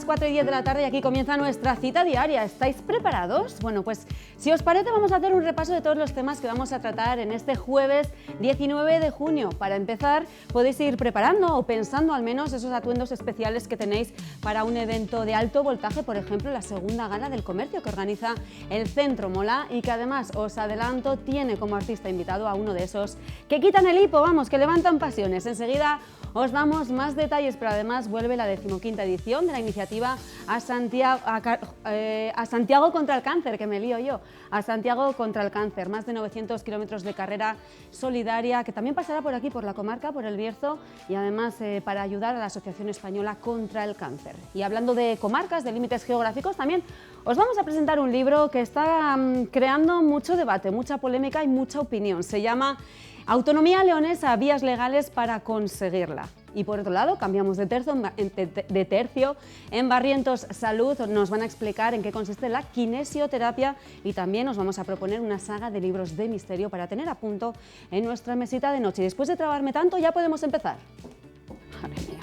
4:10 de la tarde y aquí comienza nuestra cita diaria. ¿Estáis preparados? Bueno, pues si os parece vamos a hacer un repaso de todos los temas que vamos a tratar en este jueves 19 de junio. Para empezar, podéis ir preparando o pensando al menos esos atuendos especiales que tenéis para un evento de alto voltaje, por ejemplo, la segunda gala del comercio que organiza el Centro Mola y que además, os adelanto, tiene como artista invitado a uno de esos que quitan el hipo, vamos, que levantan pasiones. Enseguida os damos más detalles, pero además vuelve la 15ª edición de la iniciativa a Santiago contra el cáncer, que me lío yo, a Santiago contra el cáncer, más de 900 kilómetros de carrera solidaria que también pasará por aquí, por la comarca, por el Bierzo y además para ayudar a la Asociación Española contra el Cáncer. Y hablando de comarcas, de límites geográficos, también os vamos a presentar un libro que está creando mucho debate, mucha polémica y mucha opinión. Se llama Autonomía leonesa, vías legales para conseguirla. Y por otro lado, cambiamos de tercio. En Barrientos Salud nos van a explicar en qué consiste la kinesioterapia y también nos vamos a proponer una saga de libros de misterio para tener a punto en nuestra mesita de noche. Y después de trabarme tanto, ya podemos empezar. Madre mía.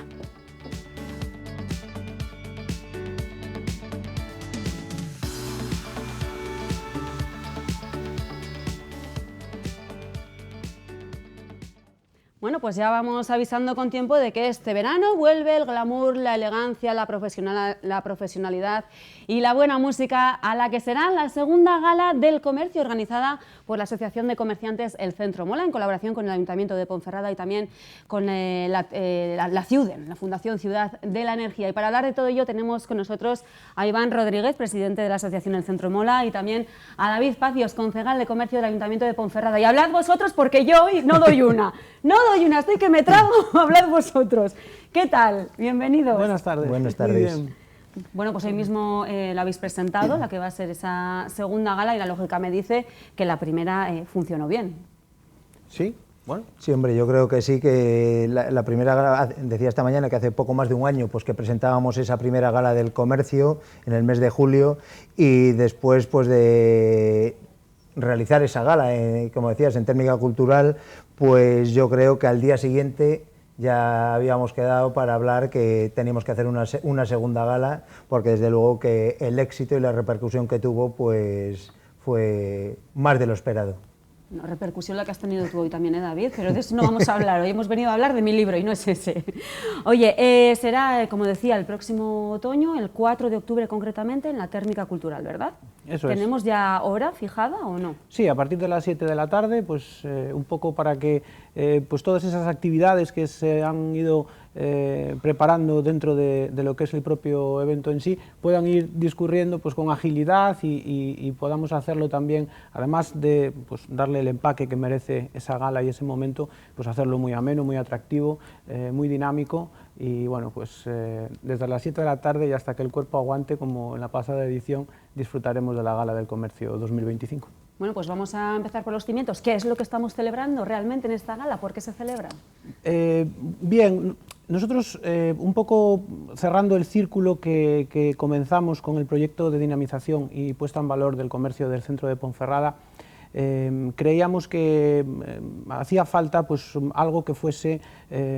Bueno, pues ya vamos avisando con tiempo de que este verano vuelve el glamour, la elegancia, la profesionalidad y la buena música a la que será la segunda gala del comercio organizada por la Asociación de Comerciantes El Centro Mola en colaboración con el Ayuntamiento de Ponferrada y también con la CIUDEN, la Fundación Ciudad de la Energía. Y para hablar de todo ello tenemos con nosotros a Iván Rodríguez, presidente de la Asociación El Centro Mola, y también a David Pacios, concejal de Comercio del Ayuntamiento de Ponferrada. Y hablad vosotros porque yo hoy no doy una. No doy una, estoy que me trago, hablad vosotros. ¿Qué tal? Bienvenidos. Buenas tardes. Buenas tardes. Bueno, pues hoy mismo la habéis presentado, la que va a ser esa segunda gala, y la lógica me dice que la primera funcionó bien. Sí, bueno. Sí, hombre, yo creo que sí, que la primera gala, decía esta mañana que hace poco más de un año pues que presentábamos esa primera gala del comercio en el mes de julio, y después pues de realizar esa gala, como decías, en técnica cultural, pues yo creo que al día siguiente ya habíamos quedado para hablar que teníamos que hacer una segunda gala, porque desde luego que el éxito y la repercusión que tuvo pues fue más de lo esperado. No, repercusión la que has tenido tú hoy también, David, pero de eso no vamos a hablar. Hoy hemos venido a hablar de mi libro y no es ese. Oye, será, como decía, el próximo otoño, el 4 de octubre concretamente, en la Térmica Cultural, ¿verdad? Eso es. ¿Tenemos ya hora fijada o no? Sí, a partir de las 7 de la tarde, pues un poco para que pues todas esas actividades que se han ido preparando dentro de lo que es el propio evento en sí puedan ir discurriendo pues con agilidad y podamos hacerlo también, además de pues darle el empaque que merece esa gala y ese momento, pues hacerlo muy ameno, muy atractivo, muy dinámico. Y bueno, pues desde las 7 de la tarde y hasta que el cuerpo aguante, como en la pasada edición, disfrutaremos de la Gala del Comercio 2025. Bueno, pues vamos a empezar por los cimientos. ¿Qué es lo que estamos celebrando realmente en esta gala? ¿Por qué se celebra? Bien, nosotros un poco cerrando el círculo que comenzamos con el proyecto de dinamización y puesta en valor del comercio del centro de Ponferrada, creíamos que hacía falta pues algo que fuese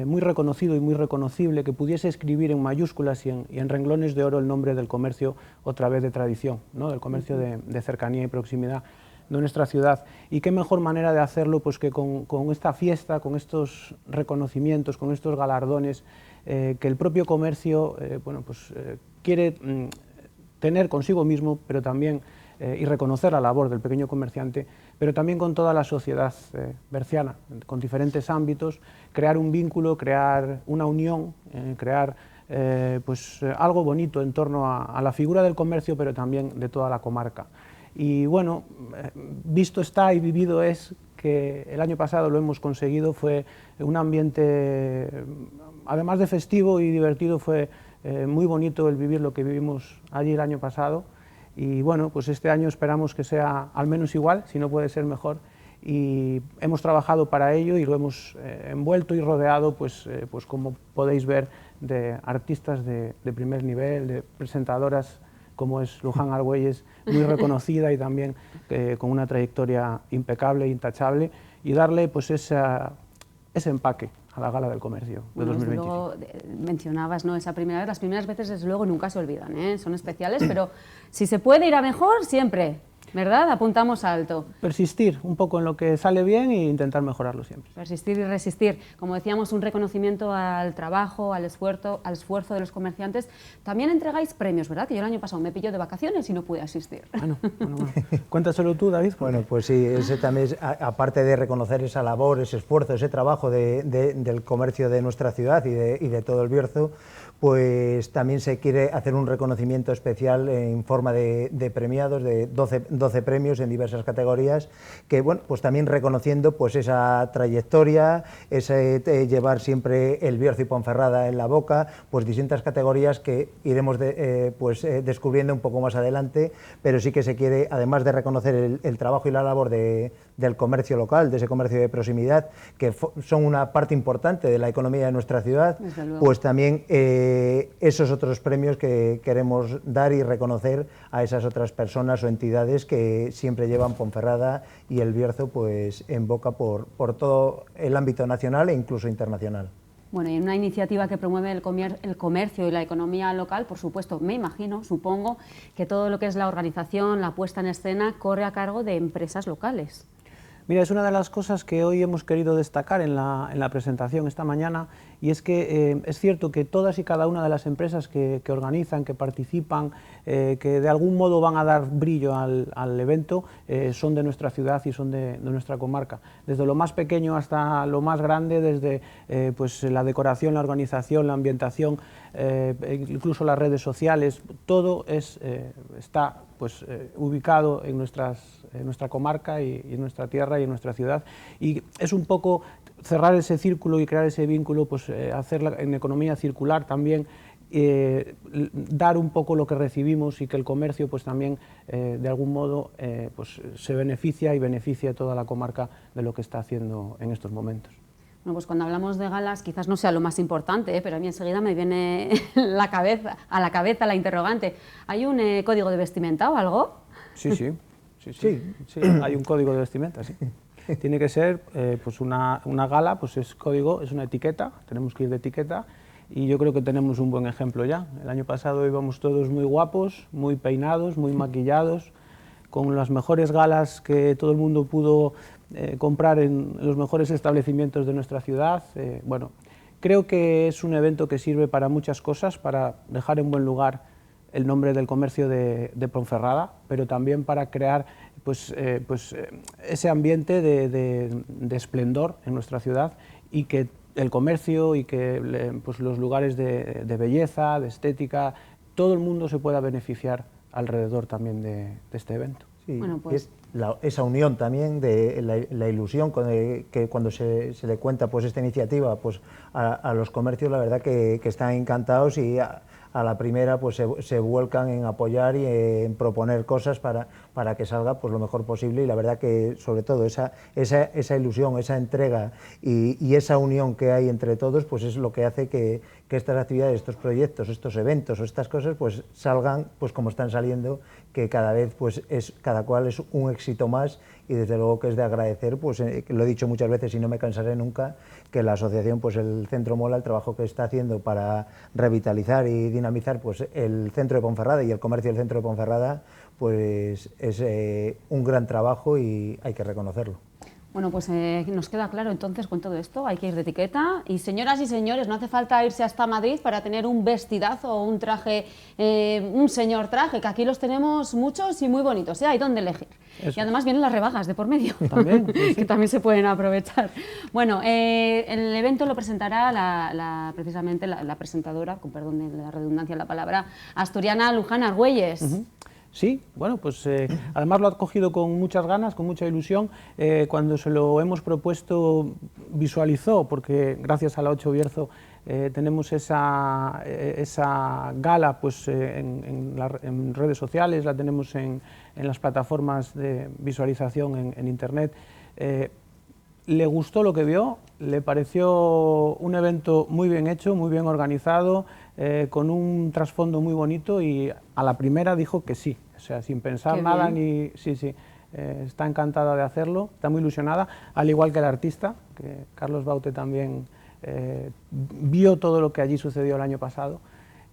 muy reconocido y muy reconocible, que pudiese escribir en mayúsculas y en renglones de oro el nombre del comercio otra vez de tradición, ¿no? Del comercio de cercanía y proximidad de nuestra ciudad. Y qué mejor manera de hacerlo pues que con esta fiesta, con estos reconocimientos, con estos galardones que el propio comercio bueno, pues, quiere tener consigo mismo, pero también y reconocer la labor del pequeño comerciante, pero también con toda la sociedad berciana, con diferentes ámbitos, crear un vínculo, crear una unión, crear pues, algo bonito en torno a la figura del comercio, pero también de toda la comarca. Y bueno, visto está y vivido es que el año pasado lo hemos conseguido, fue un ambiente, además de festivo y divertido, fue muy bonito el vivir lo que vivimos allí el año pasado. Y bueno, pues este año esperamos que sea al menos igual, si no puede ser mejor, y hemos trabajado para ello y lo hemos envuelto y rodeado, pues como podéis ver, de artistas de primer nivel, de presentadoras como es Luján Argüelles, muy reconocida y también con una trayectoria impecable e intachable, y darle pues ese empaque a la Gala del Comercio de Bueno, 2025. luego mencionabas, ¿no?, esa primera vez, las primeras veces desde luego nunca se olvidan, ¿eh? Son especiales, pero si se puede ir a mejor, siempre, ¿verdad? Apuntamos alto. Persistir un poco en lo que sale bien e intentar mejorarlo siempre. Persistir y resistir. Como decíamos, un reconocimiento al trabajo, al esfuerzo de los comerciantes. También entregáis premios, ¿verdad? Que yo el año pasado me pilló de vacaciones y no pude asistir. Bueno. Cuéntaselo tú, David. Bueno, pues sí, ese también es, aparte de reconocer esa labor, ese esfuerzo, ese trabajo del comercio de nuestra ciudad y de todo el Bierzo, pues también se quiere hacer un reconocimiento especial en forma de premiados, de 12 premios en diversas categorías, que bueno, pues también reconociendo pues esa trayectoria, ese llevar siempre el Bierzo y Ponferrada en la boca, pues distintas categorías que iremos descubriendo un poco más adelante, pero sí que se quiere, además de reconocer el trabajo y la labor del comercio local, de ese comercio de proximidad, que son una parte importante de la economía de nuestra ciudad, pues también esos otros premios que queremos dar y reconocer a esas otras personas o entidades que siempre llevan Ponferrada y el Bierzo pues en boca por todo el ámbito nacional e incluso internacional. Bueno, y una iniciativa que promueve el comercio y la economía local, por supuesto, me imagino, supongo, que todo lo que es la organización, la puesta en escena, corre a cargo de empresas locales. Mira, es una de las cosas que hoy hemos querido destacar en la presentación esta mañana, y es que es cierto que todas y cada una de las empresas que organizan, que participan, que de algún modo van a dar brillo al evento, son de nuestra ciudad y son de nuestra comarca. Desde lo más pequeño hasta lo más grande, desde pues la decoración, la organización, la ambientación, incluso las redes sociales, todo está pues, ubicado en nuestra comarca y en nuestra tierra y en nuestra ciudad, y es un poco cerrar ese círculo y crear ese vínculo, pues hacerla en economía circular también, dar un poco lo que recibimos y que el comercio pues también de algún modo pues, se beneficia y beneficia a toda la comarca de lo que está haciendo en estos momentos. Bueno, pues cuando hablamos de galas quizás no sea lo más importante, pero a mí enseguida me viene a la cabeza la interrogante. ¿Hay un código de vestimenta o algo? Sí, hay un código de vestimenta, sí. Tiene que ser pues una gala, pues es código, es una etiqueta, tenemos que ir de etiqueta, y yo creo que tenemos un buen ejemplo ya. El año pasado íbamos todos muy guapos, muy peinados, muy maquillados, con las mejores galas que todo el mundo pudo comprar en los mejores establecimientos de nuestra ciudad. Bueno, creo que es un evento que sirve para muchas cosas, para dejar en buen lugar el nombre del comercio de Ponferrada, pero también para crear pues ese ambiente de esplendor en nuestra ciudad, y que el comercio y que pues los lugares de belleza, de estética, todo el mundo se pueda beneficiar alrededor también de este evento. Sí, bueno, pues esa unión también de la ilusión que cuando se le cuenta pues esta iniciativa pues a los comercios, la verdad que están encantados, y a la primera pues se vuelcan en apoyar y en proponer cosas para que salga pues lo mejor posible, y la verdad que sobre todo esa ilusión, esa entrega y esa unión que hay entre todos pues es lo que hace que estas actividades, estos proyectos, estos eventos o estas cosas pues salgan pues como están saliendo, que cada vez pues cada cual es un éxito más, y desde luego que es de agradecer, pues lo he dicho muchas veces y no me cansaré nunca, que la asociación, pues el Centro Mola, el trabajo que está haciendo para revitalizar y dinamizar pues el centro de Ponferrada y el comercio del centro de Ponferrada, pues es un gran trabajo y hay que reconocerlo. Bueno, pues nos queda claro entonces con todo esto, hay que ir de etiqueta, y señoras y señores, no hace falta irse hasta Madrid para tener un vestidazo o un traje, un señor traje, que aquí los tenemos muchos y muy bonitos, hay donde elegir. Eso. Y además vienen las rebajas de por medio, también, sí. que también se pueden aprovechar. Bueno, el evento lo presentará precisamente la presentadora, con perdón de la redundancia de la palabra, asturiana Luján Argüelles. Sí, bueno, pues además lo ha cogido con muchas ganas, con mucha ilusión. Cuando se lo hemos propuesto visualizó, porque gracias a la 8 Bierzo tenemos esa gala pues, en redes sociales, la tenemos en las plataformas de visualización en internet. Le gustó lo que vio, le pareció un evento muy bien hecho, muy bien organizado, con un trasfondo muy bonito, y a la primera dijo que sí, o sea, sin pensar nada, ni sí, está encantada de hacerlo, está muy ilusionada, al igual que el artista, que Carlos Baute también vio todo lo que allí sucedió el año pasado.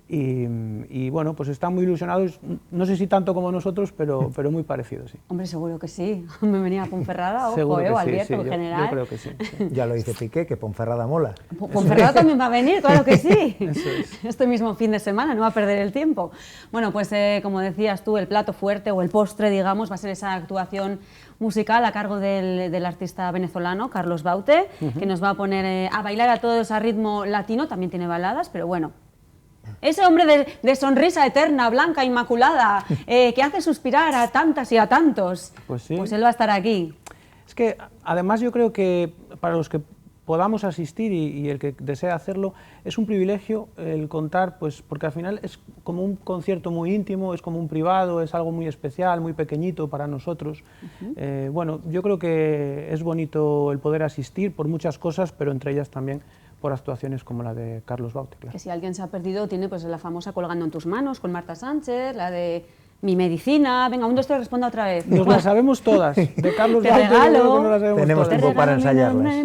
Y bueno, pues están muy ilusionados, no sé si tanto como nosotros, pero muy parecidos, sí. Hombre, seguro que sí. Me venía a Ponferrada, ojo, Seguro que o al sí, Bierzo sí, en general. yo creo que sí. Ya lo dice Piqué, que Ponferrada mola. Ponferrada también va a venir, claro que sí. Eso es. Este mismo fin de semana, no va a perder el tiempo. Bueno, pues como decías tú, el plato fuerte o el postre, digamos, va a ser esa actuación musical a cargo del artista venezolano Carlos Baute, que nos va a poner a bailar a todos a ritmo latino, también tiene baladas, pero bueno. Ese hombre de sonrisa eterna, blanca, inmaculada, que hace suspirar a tantas y a tantos, pues sí. Pues él va a estar aquí. Es que además yo creo que para los que podamos asistir y el que desea hacerlo, es un privilegio el contar, pues porque al final es como un concierto muy íntimo, es como un privado, es algo muy especial, muy pequeñito para nosotros. Bueno, yo creo que es bonito el poder asistir por muchas cosas, pero entre ellas también por actuaciones como la de Carlos Baute. Claro. Que si alguien se ha perdido, tiene pues la famosa Colgando en tus manos con Marta Sánchez, la de Mi medicina. Venga, 1, 2, 3, responda otra vez. Nos las sabemos todas. De Carlos Te Baute regalo. yo creo que no las sabemos Tenemos todas. tiempo para ensayarlas.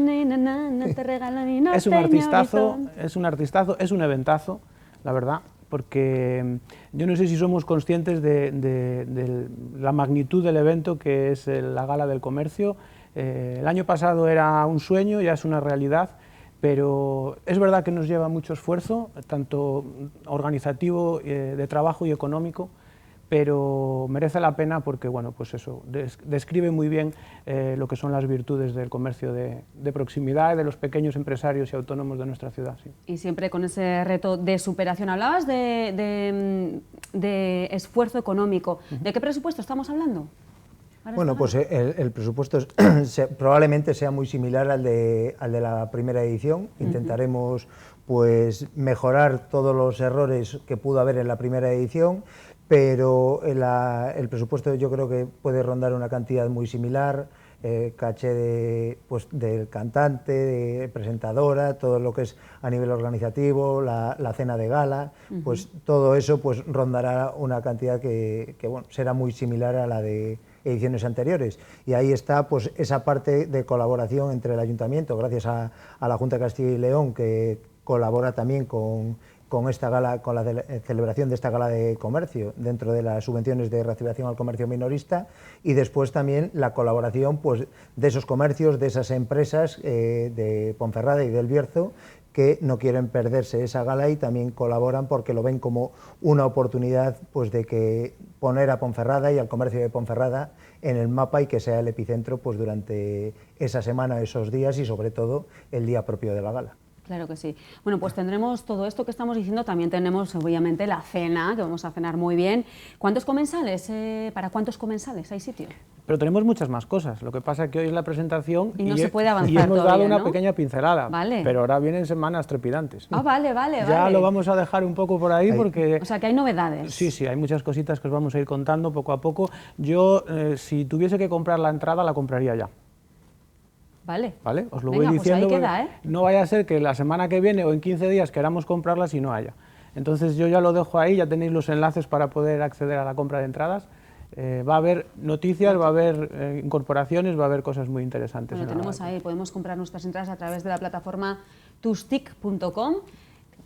Es un artistazo, es un eventazo, la verdad, porque yo no sé si somos conscientes de la magnitud del evento que es la Gala del Comercio. El año pasado era un sueño, ya es una realidad, pero es verdad que nos lleva mucho esfuerzo, tanto organizativo, de trabajo y económico, pero merece la pena porque, bueno, pues eso, describe muy bien lo que son las virtudes del comercio de proximidad y de los pequeños empresarios y autónomos de nuestra ciudad. Sí. Y siempre con ese reto de superación. Hablabas de esfuerzo económico. ¿De qué presupuesto estamos hablando? Bueno, pues el presupuesto probablemente sea muy similar al de la primera edición. Intentaremos pues mejorar todos los errores que pudo haber en la primera edición, pero el presupuesto yo creo que puede rondar una cantidad muy similar, caché del cantante, de presentadora, todo lo que es a nivel organizativo, la cena de gala, pues todo eso pues rondará una cantidad que bueno, será muy similar a la de ediciones anteriores, y ahí está pues esa parte de colaboración entre el Ayuntamiento, gracias a la Junta de Castilla y León, que colabora también con esta gala, con la celebración de esta gala de comercio dentro de las subvenciones de reactivación al comercio minorista, y después también la colaboración pues de esos comercios, de esas empresas de Ponferrada y del Bierzo, que no quieren perderse esa gala y también colaboran porque lo ven como una oportunidad pues de que poner a Ponferrada y al comercio de Ponferrada en el mapa y que sea el epicentro pues durante esa semana, esos días y sobre todo el día propio de la gala. Claro que sí. Bueno, pues tendremos todo esto que estamos diciendo, también tenemos obviamente la cena, que vamos a cenar muy bien. ¿Cuántos comensales? ¿Para cuántos comensales hay sitio? Pero tenemos muchas más cosas, lo que pasa es que hoy es la presentación y no se puede avanzar y hemos todavía, dado una ¿no? pequeña pincelada, vale. Pero ahora vienen semanas trepidantes. Ah, vale. Ya lo vamos a dejar un poco por ahí porque... O sea, que hay novedades. Sí, hay muchas cositas que os vamos a ir contando poco a poco. Yo, si tuviese que comprar la entrada, la compraría ya. Vale. Os lo Venga, voy diciendo. Pues ahí queda, ¿eh? No vaya a ser que la semana que viene o en 15 días queramos comprarla si no haya. Entonces yo ya lo dejo ahí, ya tenéis los enlaces para poder acceder a la compra de entradas. Va a haber noticias, va a haber incorporaciones, va a haber cosas muy interesantes. Bueno, tenemos ahí, podemos comprar nuestras entradas a través de la plataforma tustick.com.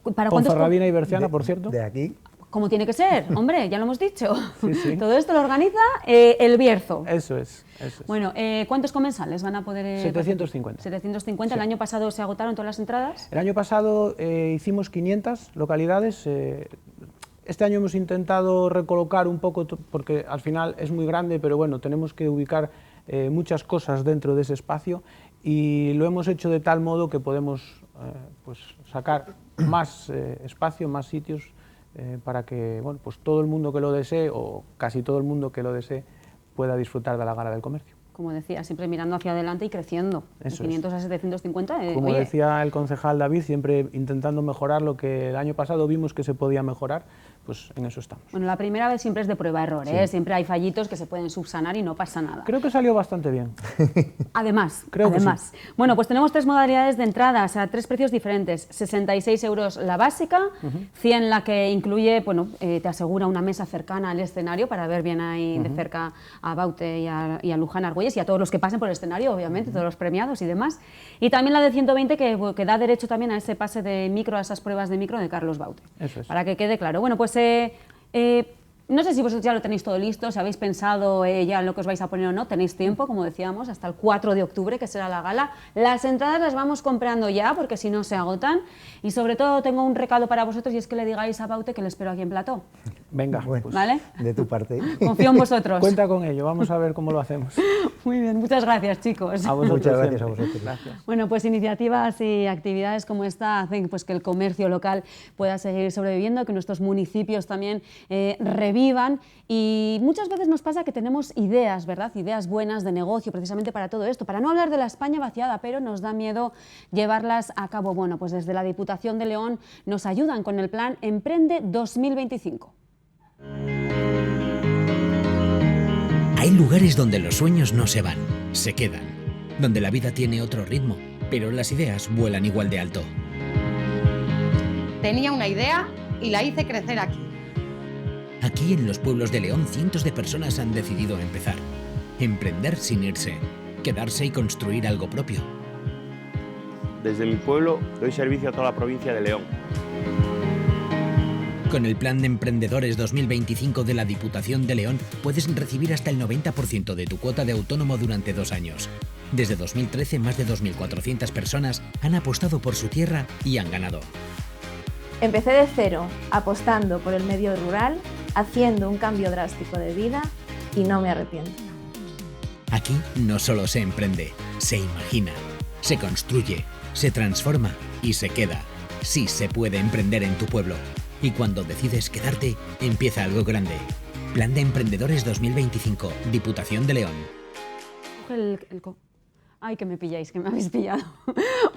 Ponferradina y Berciana, por cierto. De aquí. Como tiene que ser, hombre, ya lo hemos dicho. Sí. Todo esto lo organiza el Bierzo. Eso es. Bueno, ¿cuántos comensales van a poder...? 750. 750, sí. ¿El año pasado se agotaron todas las entradas? El año pasado hicimos 500 localidades. Este año hemos intentado recolocar un poco, porque al final es muy grande, pero bueno, tenemos que ubicar muchas cosas dentro de ese espacio, y lo hemos hecho de tal modo que podemos pues sacar más espacio, más sitios, para que bueno, pues todo el mundo que lo desee, o casi todo el mundo que lo desee, pueda disfrutar de la Gala del Comercio. Como decía, siempre mirando hacia adelante y creciendo. Eso de 500 a 750. Como oye, decía el concejal David, siempre intentando mejorar lo que el año pasado vimos que se podía mejorar, pues en eso estamos. Bueno, la primera vez siempre es de prueba-error, Sí. Siempre hay fallitos que se pueden subsanar y no pasa nada. Creo que salió bastante bien. Además, Creo que sí. Bueno, pues tenemos 3 modalidades de entradas a 3 precios diferentes. 66 euros la básica, 100 la que incluye, bueno, te asegura una mesa cercana al escenario para ver bien ahí de cerca a Baute y a Luján Argüelles y a todos los que pasen por el escenario, obviamente, todos los premiados y demás. Y también la de 120 que da derecho también a ese pase de micro, a esas pruebas de micro de Carlos Baute. Eso es. Para que quede claro. Bueno, pues no sé si vosotros ya lo tenéis todo listo, si habéis pensado ya en lo que os vais a poner o no, tenéis tiempo, como decíamos, hasta el 4 de octubre, que será la gala. Las entradas las vamos comprando ya, porque si no se agotan. Y sobre todo tengo un recado para vosotros y es que le digáis a Baute que le espero aquí en plató. Venga, Bueno, pues, ¿Vale? de tu parte. Confío en vosotros. cuenta con ello, vamos a ver cómo lo hacemos. Muy bien, muchas gracias, chicos. A vosotros Muchas gracias siempre. a vosotros. Gracias. Bueno, pues iniciativas y actividades como esta hacen pues, que el comercio local pueda seguir sobreviviendo, que nuestros municipios también revivan y muchas veces nos pasa que tenemos ideas, ¿verdad? Ideas buenas de negocio precisamente para todo esto, para no hablar de la España vaciada, pero nos da miedo llevarlas a cabo. Bueno, pues desde la Diputación de León nos ayudan con el plan Emprende 2025. Hay lugares donde los sueños no se van, se quedan, donde la vida tiene otro ritmo, pero las ideas vuelan igual de alto. Tenía una idea y la hice crecer aquí. Aquí en los pueblos de León cientos de personas han decidido empezar, emprender sin irse, quedarse y construir algo propio. Desde mi pueblo doy servicio a toda la provincia de León. Con el Plan de Emprendedores 2025 de la Diputación de León puedes recibir hasta el 90% de tu cuota de autónomo durante 2 años. Desde 2013, más de 2.400 personas han apostado por su tierra y han ganado. Empecé de cero, apostando por el medio rural, haciendo un cambio drástico de vida y no me arrepiento. Aquí no solo se emprende, se imagina, se construye, se transforma y se queda. Sí se puede emprender en tu pueblo. Y cuando decides quedarte, empieza algo grande. Plan de Emprendedores 2025, Diputación de León. Ay, que me pilláis, que me habéis pillado.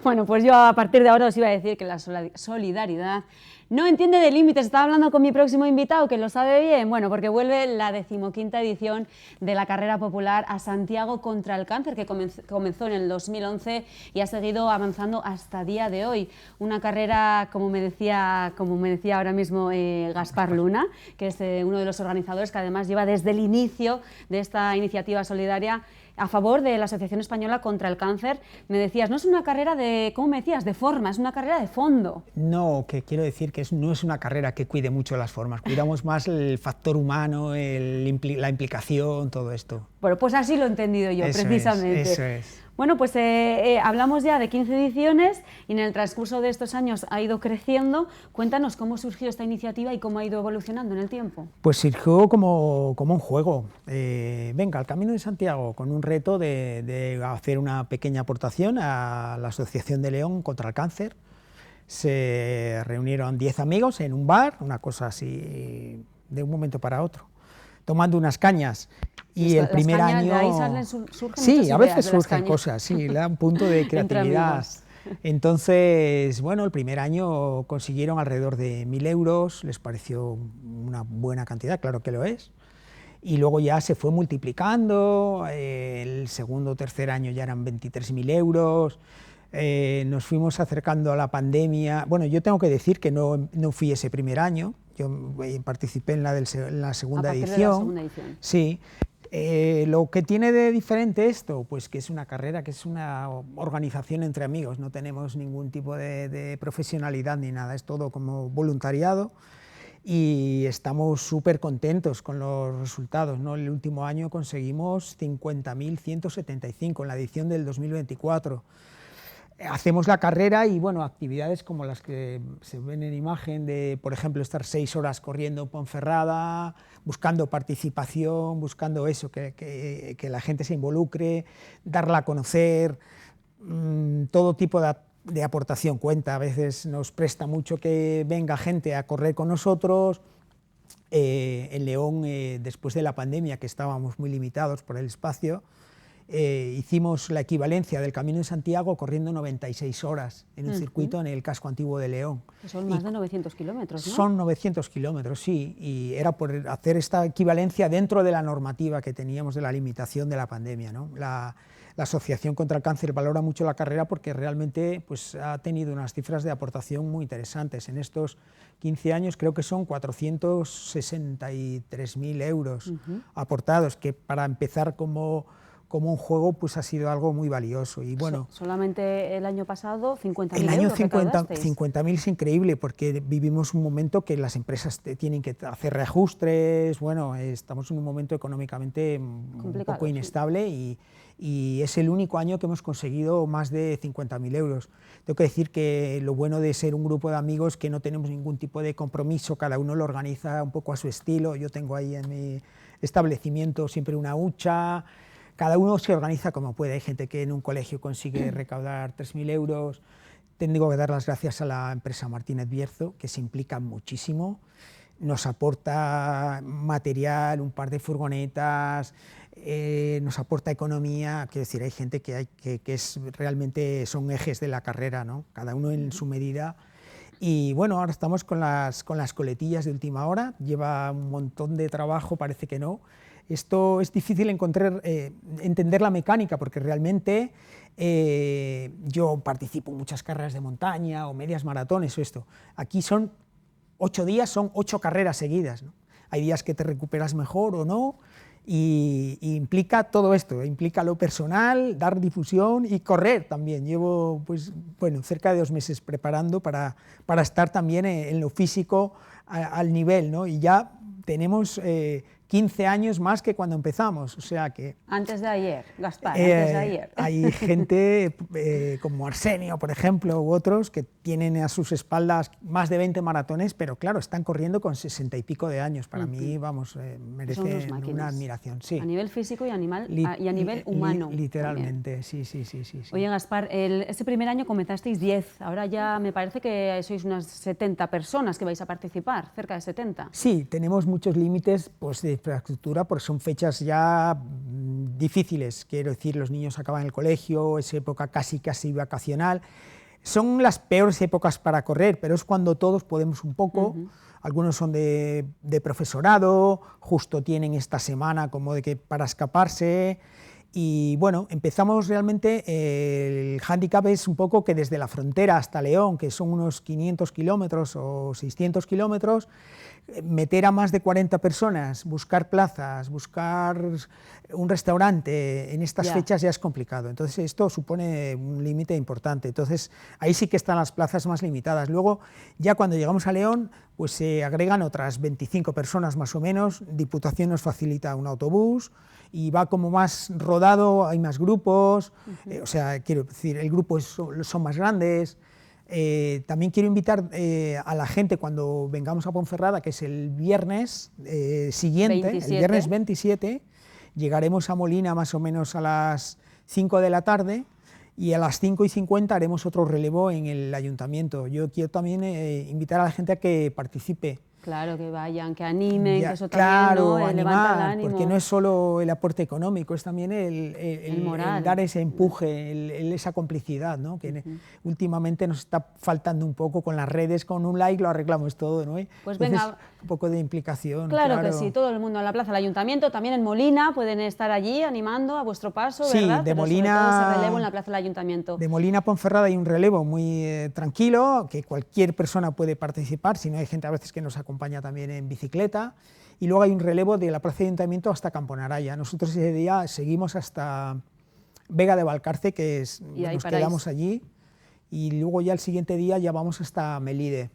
Bueno, pues yo a partir de ahora os iba a decir que la solidaridad no entiende de límites. Estaba hablando con mi próximo invitado, que lo sabe bien. Bueno, porque vuelve la 15ª edición de la carrera popular a Santiago contra el cáncer, que comenzó en el 2011 y ha seguido avanzando hasta día de hoy. Una carrera, como me decía ahora mismo Gaspar Luna, que es uno de los organizadores, que además lleva desde el inicio de esta iniciativa solidaria a favor de la Asociación Española contra el Cáncer. Me decías, no es una carrera de, ¿cómo me decías?, de forma, es una carrera de fondo. No, que quiero decir que no es una carrera que cuide mucho las formas, cuidamos más el factor humano, la implicación, todo esto. Bueno, pues así lo he entendido yo, Eso precisamente. Eso es. Bueno, pues hablamos ya de 15 ediciones y en el transcurso de estos años ha ido creciendo. Cuéntanos cómo surgió esta iniciativa y cómo ha ido evolucionando en el tiempo. Pues surgió como un juego. Venga, al Camino de Santiago, con un reto de hacer una pequeña aportación a la Asociación de León contra el Cáncer. Se reunieron 10 amigos en un bar, una cosa así de un momento para otro, tomando unas cañas. Y el primer año... De ahí surgen sí, a veces surgen cañas. cosas, sí, le da un punto de creatividad. Entonces, bueno, el primer año consiguieron alrededor de 1.000 euros, les pareció una buena cantidad, claro que lo es. Y luego ya se fue multiplicando, el segundo o tercer año ya eran 23.000 euros. Nos fuimos acercando a la pandemia. Bueno, yo tengo que decir que no fui ese primer año, yo participé en la segunda edición. De la segunda edición. Sí. Lo que tiene de diferente esto, pues que es una carrera, que es una organización entre amigos, no tenemos ningún tipo de profesionalidad ni nada, es todo como voluntariado y estamos súper contentos con los resultados, ¿no? El último año conseguimos 50.175 en la edición del 2024. Hacemos la carrera y bueno, actividades como las que se ven en imagen de, por ejemplo, estar 6 horas corriendo Ponferrada, buscando participación, buscando eso, que la gente se involucre, darla a conocer, todo tipo de aportación cuenta. A veces nos presta mucho que venga gente a correr con nosotros. En León, después de la pandemia, que estábamos muy limitados por el espacio, hicimos la equivalencia del Camino de Santiago corriendo 96 horas en un circuito en el casco antiguo de León. Son más de 900 kilómetros, ¿no? Son 900 kilómetros, sí, y era por hacer esta equivalencia dentro de la normativa que teníamos de la limitación de la pandemia, ¿no? La Asociación contra el Cáncer valora mucho la carrera porque realmente pues, ha tenido unas cifras de aportación muy interesantes. En estos 15 años creo que son 463.000 euros aportados, que para empezar como un juego pues ha sido algo muy valioso. Y bueno, solamente el año pasado 50.000 euros. El año 50.000 es increíble porque vivimos un momento que las empresas tienen que hacer reajustes, bueno, estamos en un momento económicamente un poco inestable y es el único año que hemos conseguido más de 50.000 euros. Tengo que decir que lo bueno de ser un grupo de amigos que no tenemos ningún tipo de compromiso, cada uno lo organiza un poco a su estilo. Yo tengo ahí en mi establecimiento siempre una hucha, cada uno se organiza como puede. Hay gente que en un colegio consigue recaudar 3.000 euros. Tengo que dar las gracias a la empresa Martínez Bierzo, que se implica muchísimo, nos aporta material, un par de furgonetas, nos aporta economía. Quiero decir, hay gente que es realmente son ejes de la carrera, ¿no? Cada uno en su medida. Y bueno, ahora estamos con las coletillas de última hora, lleva un montón de trabajo, parece que no. Esto es difícil entender la mecánica, porque realmente yo participo en muchas carreras de montaña o medias maratones o esto. Aquí son 8 días, son 8 carreras seguidas, ¿no? Hay días que te recuperas mejor o no, y implica todo esto, implica lo personal, dar difusión y correr también. Llevo pues, bueno, cerca de 2 meses preparando para estar también en lo físico al nivel, ¿no? Y ya tenemos 15 años más que cuando empezamos, o sea que... Antes de ayer, Gaspar, antes de ayer. Hay gente como Arsenio, por ejemplo, u otros, que tienen a sus espaldas más de 20 maratones, pero claro, están corriendo con 60 y pico de años. Para mí, vamos, merece una admiración. Sí. A nivel físico y a nivel humano. Literalmente, sí. Oye, Gaspar, ese primer año comenzasteis 10, ahora ya me parece que sois unas 70 personas que vais a participar, cerca de 70. Sí, tenemos muchos límites pues, de infraestructura, porque son fechas ya difíciles. Quiero decir, los niños acaban el colegio, es época casi vacacional. Son las peores épocas para correr, pero es cuando todos podemos un poco. Algunos son de profesorado, justo tienen esta semana como de que para escaparse. Y bueno, empezamos realmente, el hándicap es un poco que desde la frontera hasta León, que son unos 500 kilómetros o 600 kilómetros, meter a más de 40 personas, buscar plazas, buscar un restaurante, en estas fechas ya es complicado. Entonces esto supone un límite importante. Entonces ahí sí que están las plazas más limitadas. Luego, ya cuando llegamos a León, pues se agregan otras 25 personas más o menos. Diputación nos facilita un autobús y va como más rodado, hay más grupos, o sea, quiero decir, el grupo son más grandes. También quiero invitar a la gente cuando vengamos a Ponferrada, que es el viernes siguiente, 27. El viernes 27, llegaremos a Molina más o menos a las 5 de la tarde y a las 5:50 haremos otro relevo en el ayuntamiento. Yo quiero también invitar a la gente a que participe. Claro, que vayan, que animen, que eso claro, también, ¿no? Levanta el ánimo. Porque no es solo el aporte económico, es también el dar ese empuje, esa complicidad, ¿no? Que últimamente nos está faltando un poco con las redes, con un like lo arreglamos todo, ¿no? Pues entonces, venga, un poco de implicación. Claro que sí, todo el mundo en la plaza del ayuntamiento, también en Molina, pueden estar allí animando a vuestro paso, sí, ¿verdad? De Pero Molina, sobre todo ese relevo en la plaza del ayuntamiento. De Molina a Ponferrada hay un relevo muy tranquilo, que cualquier persona puede participar, si no hay gente a veces que nos acompaña también en bicicleta, y luego hay un relevo de la plaza de ayuntamiento hasta Camponaraya. Nosotros ese día seguimos hasta Vega de Valcarce, que es, nos quedamos allí, y luego ya el siguiente día ya vamos hasta Melide.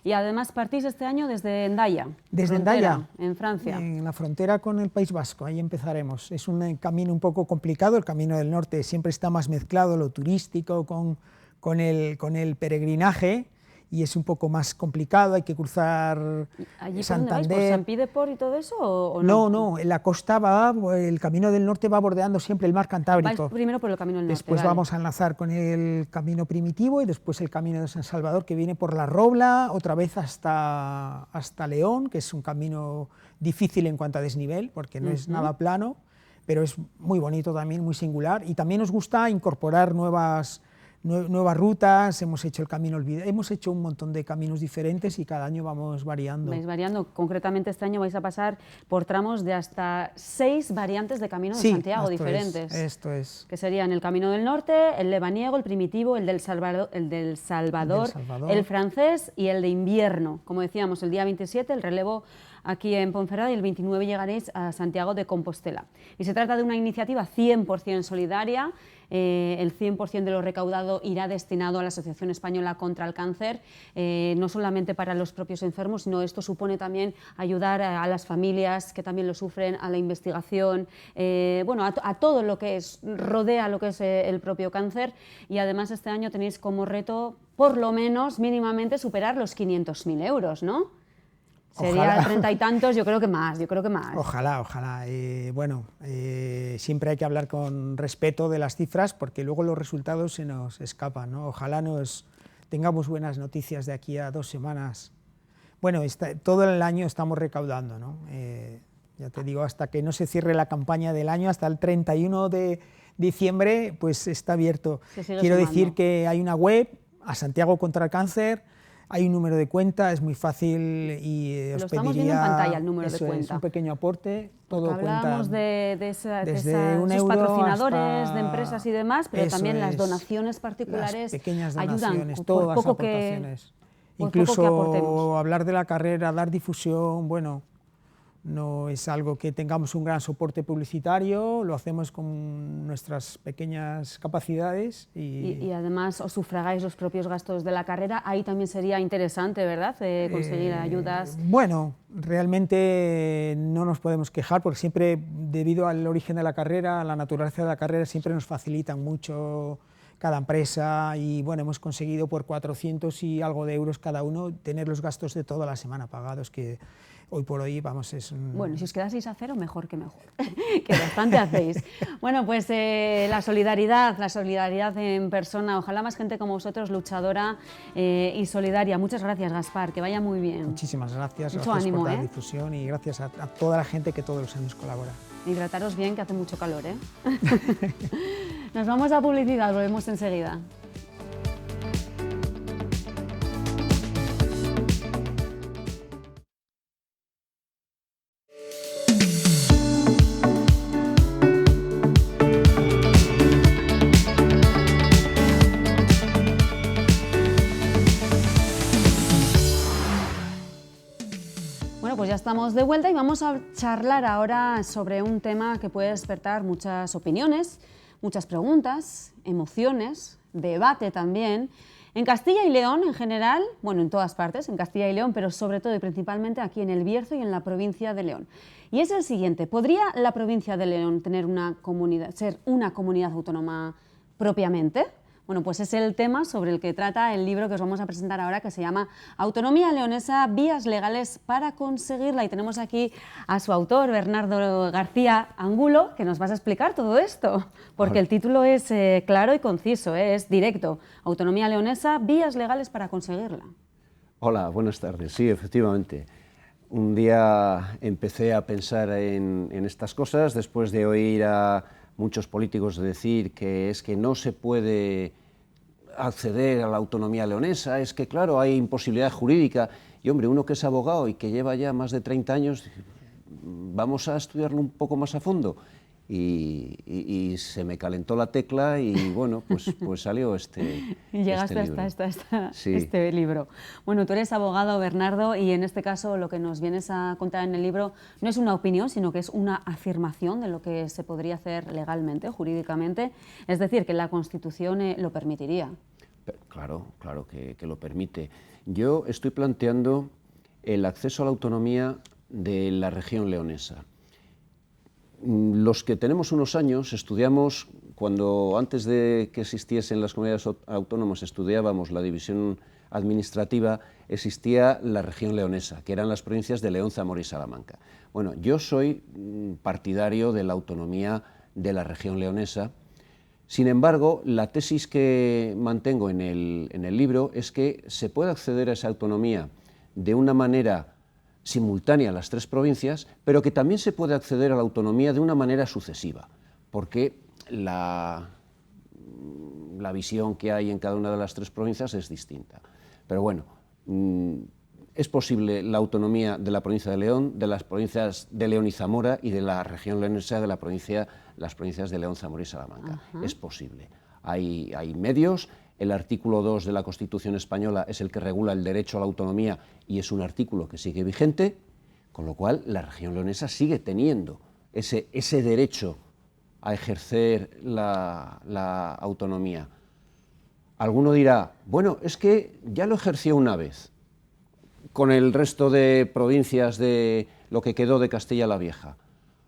Y además partís este año desde Hendaya. Desde Hendaya, en Francia. En la frontera con el País Vasco, ahí empezaremos. Es un camino un poco complicado, el camino del norte siempre está más mezclado lo turístico con el peregrinaje, y es un poco más complicado, hay que cruzar ¿Allí Santander. ¿Por San Pidepor y todo eso o no? No, en la costa el camino del norte va bordeando siempre el mar Cantábrico. Vais primero por el camino del norte. Después vamos a enlazar con el camino primitivo y después el camino de San Salvador, que viene por la Robla, otra vez hasta León, que es un camino difícil en cuanto a desnivel, porque no es nada plano, pero es muy bonito también, muy singular, y también nos gusta incorporar nuevas rutas, hemos hecho el camino olvidado, hemos hecho un montón de caminos diferentes y cada año vamos variando. Vais variando, concretamente este año vais a pasar por tramos de hasta 6 variantes de Camino de Santiago diferentes. Esto es. Que serían el Camino del Norte, el lebaniego, el primitivo, el del Salvador, el francés y el de invierno. Como decíamos, el día 27 el relevo aquí en Ponferrada y el 29 llegaréis a Santiago de Compostela. Y se trata de una iniciativa 100% solidaria. El 100% de lo recaudado irá destinado a la Asociación Española contra el Cáncer, no solamente para los propios enfermos, sino esto supone también ayudar a las familias que también lo sufren, a la investigación, bueno, a todo lo que rodea lo que es el propio cáncer. Y además este año tenéis como reto, por lo menos mínimamente, superar los 500.000 euros, ¿no? Sería 30 y tantos, yo creo que más. Ojalá. Bueno, siempre hay que hablar con respeto de las cifras porque luego los resultados se nos escapan, ¿no? Ojalá tengamos buenas noticias de aquí a 2 semanas. Bueno, todo el año estamos recaudando, ¿no? Ya te digo, hasta que no se cierre la campaña del año, hasta el 31 de diciembre, pues está abierto. Quiero decir que hay una web, a Santiago contra el Cáncer. Hay un número de cuenta, es muy fácil y os pediría... Lo estamos viendo en pantalla, el número de cuenta. Es un pequeño aporte, todo cuenta. Hablamos de esos patrocinadores, de empresas y demás, pero también las donaciones particulares las pequeñas donaciones, ayudan, todas las aportaciones. Incluso hablar de la carrera, dar difusión, bueno, no es algo que tengamos un gran soporte publicitario, lo hacemos con nuestras pequeñas capacidades. Y además os sufragáis los propios gastos de la carrera, ahí también sería interesante, ¿verdad?, conseguir ayudas. Bueno, realmente no nos podemos quejar, porque siempre, debido al origen de la carrera, a la naturaleza de la carrera, siempre nos facilitan mucho cada empresa y bueno, hemos conseguido por 400 y algo de euros cada uno tener los gastos de toda la semana pagados, que hoy por hoy, vamos, es un... Bueno, si os quedaseis a cero, mejor que mejor, que bastante hacéis. Bueno, pues la solidaridad en persona, ojalá más gente como vosotros, luchadora y solidaria. Muchas gracias, Gaspar, que vaya muy bien. Muchísimas gracias, mucho gracias ánimo, por la difusión y gracias a toda la gente que todos los años colabora. Hidrataros bien, que hace mucho calor, ¿eh? Nos vamos a publicidad, volvemos enseguida. Pues ya estamos de vuelta y vamos a charlar ahora sobre un tema que puede despertar muchas opiniones, muchas preguntas, emociones, debate también. En Castilla y León en general, bueno, en todas partes, en Castilla y León, pero sobre todo y principalmente aquí en El Bierzo y en la provincia de León. Y es el siguiente: ¿podría la provincia de León ser una comunidad autónoma propiamente? Bueno, pues es el tema sobre el que trata el libro que os vamos a presentar ahora, que se llama Autonomía Leonesa, vías legales para conseguirla. Y tenemos aquí a su autor, Bernardo García Angulo, que nos vas a explicar todo esto, porque el título es claro y conciso, es directo. Autonomía Leonesa, vías legales para conseguirla. Hola, buenas tardes. Sí, efectivamente. Un día empecé a pensar en estas cosas después de oír a muchos políticos decir que es que no se puede acceder a la autonomía leonesa, es que claro, hay imposibilidad jurídica, y hombre, uno que es abogado y que lleva ya más de 30 años, vamos a estudiarlo un poco más a fondo, y se me calentó la tecla y bueno, pues salió este y llegaste libro. hasta Sí. este libro. Bueno, tú eres abogado, Bernardo, y en este caso lo que nos vienes a contar en el libro no es una opinión, sino que es una afirmación de lo que se podría hacer legalmente, jurídicamente, es decir, que la Constitución lo permitiría. Claro que lo permite. Yo estoy planteando el acceso a la autonomía de la región leonesa. Los que tenemos unos años estudiamos, cuando antes de que existiesen las comunidades autónomas estudiábamos la división administrativa, existía la región leonesa, que eran las provincias de León, Zamora y Salamanca. Bueno, yo soy partidario de la autonomía de la región leonesa. Sin embargo, la tesis que mantengo en el libro es que se puede acceder a esa autonomía de una manera simultánea a las 3 provincias, pero que también se puede acceder a la autonomía de una manera sucesiva, porque la visión que hay en cada una de las 3 provincias es distinta. Pero bueno, es posible la autonomía de la provincia de León, de las provincias de León y Zamora y de la región leonesa de las provincias de León, Zamora y Salamanca. Es posible. Hay medios. El artículo 2 de la Constitución española es el que regula el derecho a la autonomía y es un artículo que sigue vigente, con lo cual la región leonesa sigue teniendo ese derecho a ejercer la autonomía. Alguno dirá, bueno, es que ya lo ejerció una vez con el resto de provincias de lo que quedó de Castilla la Vieja.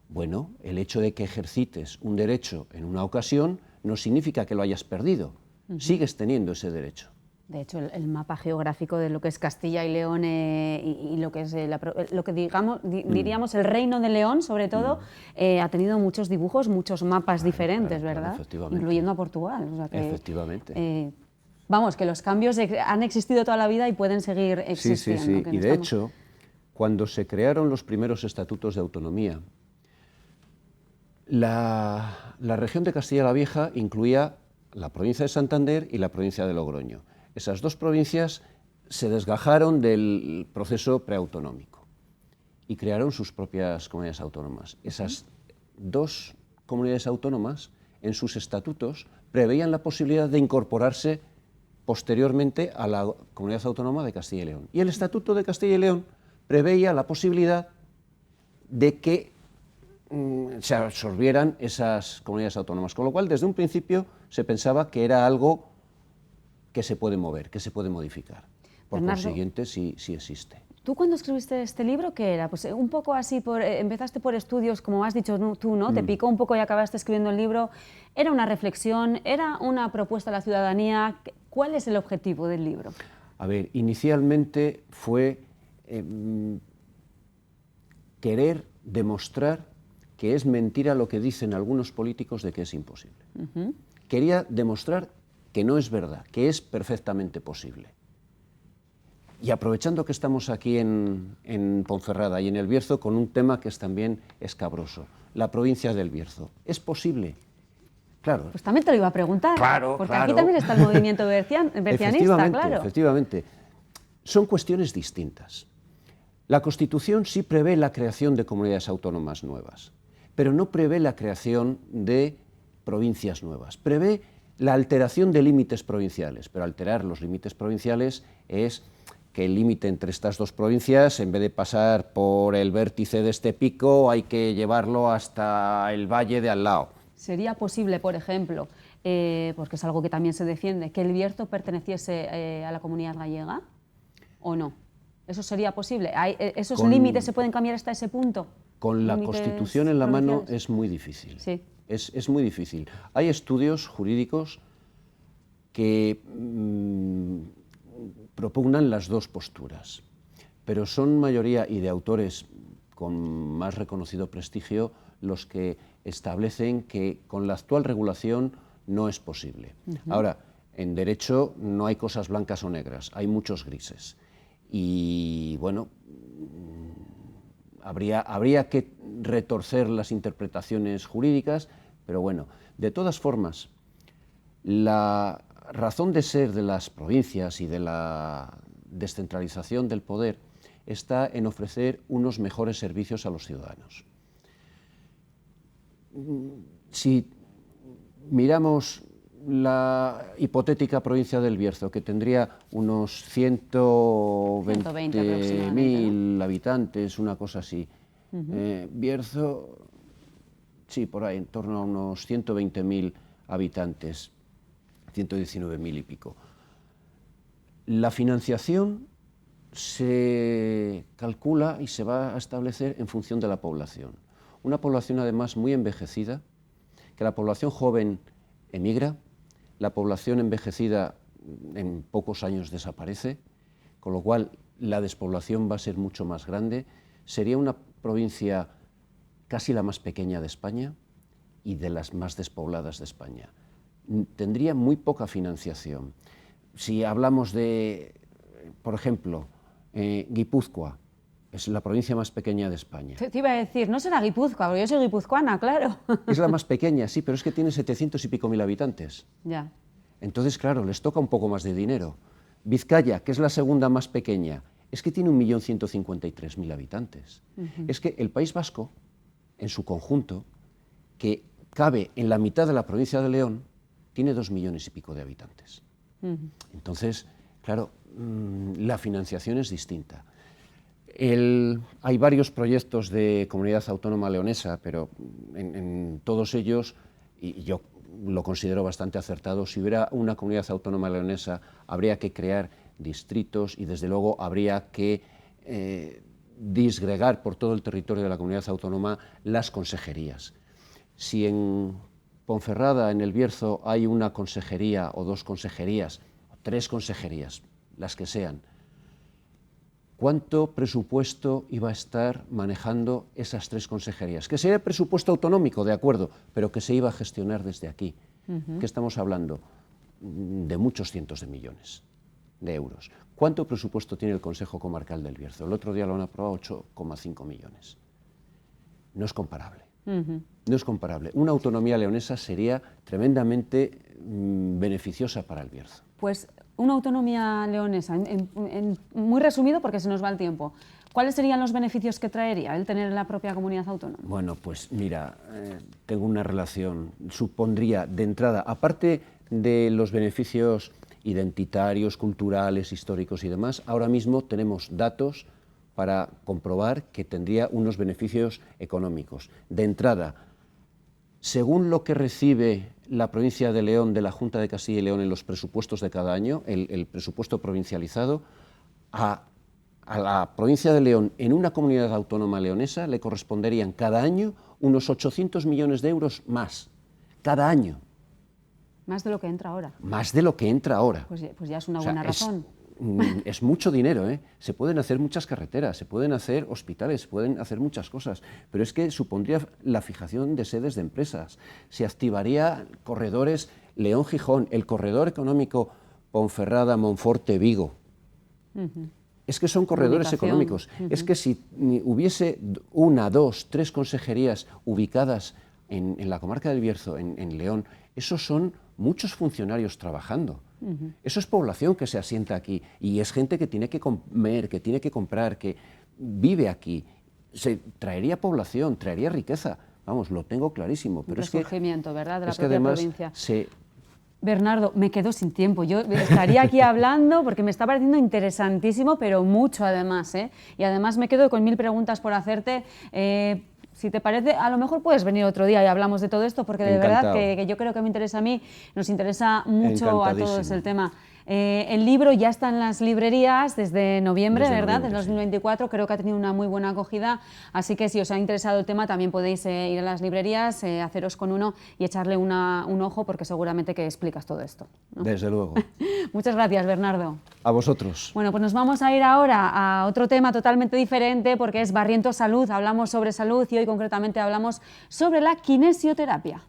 Bueno, el hecho de que ejercites un derecho en una ocasión no significa que lo hayas perdido. Sigues teniendo ese derecho. De hecho, el mapa geográfico de lo que es Castilla y León y lo que es lo que diríamos el Reino de León, sobre todo, ha tenido muchos dibujos, muchos mapas diferentes, ¿verdad? Efectivamente. Incluyendo a Portugal. O sea que, efectivamente. Vamos, que los cambios han existido toda la vida y pueden seguir existiendo. Sí. Y de hecho, cuando se crearon los primeros estatutos de autonomía, la región de Castilla la Vieja incluía la provincia de Santander y la provincia de Logroño. Esas 2 provincias se desgajaron del proceso preautonómico y crearon sus propias comunidades autónomas. Esas 2 comunidades autónomas, en sus estatutos, preveían la posibilidad de incorporarse posteriormente a la Comunidad Autónoma de Castilla y León. Y el Estatuto de Castilla y León preveía la posibilidad de que se absorbieran esas comunidades autónomas, con lo cual desde un principio se pensaba que era algo que se puede mover, que se puede modificar. Por consiguiente, sí existe. ¿Tú cuando escribiste este libro qué era? Pues un poco así, empezaste por estudios, como has dicho tú, ¿no? Te picó un poco y acabaste escribiendo el libro. ¿Era una reflexión? ¿Era una propuesta a la ciudadanía? ¿Cuál es el objetivo del libro? A ver, inicialmente fue querer demostrar que es mentira lo que dicen algunos políticos de que es imposible. Quería demostrar que no es verdad, que es perfectamente posible. Y aprovechando que estamos aquí en Ponferrada y en El Bierzo con un tema que es también escabroso, la provincia del Bierzo. ¿Es posible? Claro. Pues también te lo iba a preguntar, porque aquí también está el movimiento bercianista, claro. Efectivamente. Son cuestiones distintas. La Constitución sí prevé la creación de comunidades autónomas nuevas, pero no prevé la creación de provincias nuevas. Prevé la alteración de límites provinciales, pero alterar los límites provinciales es que el límite entre estas 2 provincias, en vez de pasar por el vértice de este pico, hay que llevarlo hasta el valle de al lado. ¿Sería posible, por ejemplo, porque es algo que también se defiende, que el Bierzo perteneciese a la comunidad gallega o no? ¿Eso sería posible? ¿Esos límites se pueden cambiar hasta ese punto? Con la Constitución en la mano es muy difícil. Sí. Es muy difícil. Hay estudios jurídicos que propugnan las 2 posturas, pero son mayoría y de autores con más reconocido prestigio los que establecen que con la actual regulación no es posible. Ahora, en derecho no hay cosas blancas o negras, hay muchos grises. Y bueno, habría que retorcer las interpretaciones jurídicas, pero bueno, de todas formas, la razón de ser de las provincias y de la descentralización del poder está en ofrecer unos mejores servicios a los ciudadanos. Si miramos la hipotética provincia del Bierzo, que tendría unos 120.000 habitantes, una cosa así. Bierzo, sí, por ahí, en torno a unos 120.000 habitantes, 119.000 y pico. La financiación se calcula y se va a establecer en función de la población. Una población además muy envejecida, que la población joven emigra, la población envejecida en pocos años desaparece, con lo cual la despoblación va a ser mucho más grande. Sería una provincia casi la más pequeña de España y de las más despobladas de España. Tendría muy poca financiación. Si hablamos de, por ejemplo, Guipúzcoa, es la provincia más pequeña de España. Te iba a decir, no será Guipúzcoa, porque yo soy guipuzcoana, claro. Es la más pequeña, sí, pero es que tiene 700 y pico mil habitantes. Ya. Entonces, claro, les toca un poco más de dinero. Vizcaya, que es la segunda más pequeña, es que tiene 1.153.000 habitantes. Es que el País Vasco, en su conjunto, que cabe en la mitad de la provincia de León, tiene 2 millones y pico de habitantes. Entonces, claro, la financiación es distinta. Hay varios proyectos de Comunidad Autónoma Leonesa, pero en todos ellos, y yo lo considero bastante acertado, si hubiera una Comunidad Autónoma Leonesa, habría que crear distritos y desde luego habría que disgregar por todo el territorio de la Comunidad Autónoma las consejerías. Si en Ponferrada, en el Bierzo, hay una consejería o 2 consejerías, o 3 consejerías, las que sean, ¿cuánto presupuesto iba a estar manejando esas 3 consejerías? Que sería presupuesto autonómico, de acuerdo, pero que se iba a gestionar desde aquí. ¿Qué estamos hablando? De muchos cientos de millones de euros. ¿Cuánto presupuesto tiene el Consejo Comarcal del Bierzo? El otro día lo han aprobado 8,5 millones. No es comparable. No es comparable. Una autonomía leonesa sería tremendamente beneficiosa para el Bierzo. Pues una autonomía leonesa, muy resumido porque se nos va el tiempo. ¿Cuáles serían los beneficios que traería el tener la propia comunidad autónoma? Bueno, pues mira, tengo una relación, supondría de entrada, aparte de los beneficios identitarios, culturales, históricos y demás, ahora mismo tenemos datos para comprobar que tendría unos beneficios económicos. De entrada, según lo que recibe la provincia de León de la Junta de Castilla y León en los presupuestos de cada año, el presupuesto provincializado, a la provincia de León en una comunidad autónoma leonesa le corresponderían cada año unos 800 millones de euros más, cada año. Más de lo que entra ahora. Más de lo que entra ahora. Pues ya es una buena razón. Es mucho dinero, ¿eh? Se pueden hacer muchas carreteras, se pueden hacer hospitales, se pueden hacer muchas cosas, pero es que supondría la fijación de sedes de empresas, se activaría corredores León-Gijón, el corredor económico Ponferrada-Monforte-Vigo. Es que son corredores económicos. Es que si hubiese 1, 2, 3 consejerías ubicadas en la comarca del Bierzo, en León, esos son muchos funcionarios trabajando. Eso es población que se asienta aquí y es gente que tiene que comer, que tiene que comprar, que vive aquí. Se traería población, traería riqueza. Vamos, lo tengo clarísimo. Pero es resurgimiento, ¿verdad?, de la propia además provincia. Bernardo, me quedo sin tiempo. Yo estaría aquí hablando porque me está pareciendo interesantísimo, pero mucho además, ¿eh? Y además me quedo con 1000 preguntas por hacerte. Si te parece, a lo mejor puedes venir otro día y hablamos de todo esto, porque de verdad que yo creo que me interesa a mí, nos interesa mucho a todos el tema. El libro ya está en las librerías desde noviembre, ¿verdad?, del 2024, creo que ha tenido una muy buena acogida, así que si os ha interesado el tema también podéis ir a las librerías, haceros con uno y echarle un ojo, porque seguramente que explicas todo esto, ¿no? Desde luego. Muchas gracias, Bernardo. A vosotros. Bueno, pues nos vamos a ir ahora a otro tema totalmente diferente, porque es Barrientos Salud. Hablamos sobre salud y hoy concretamente hablamos sobre la kinesioterapia.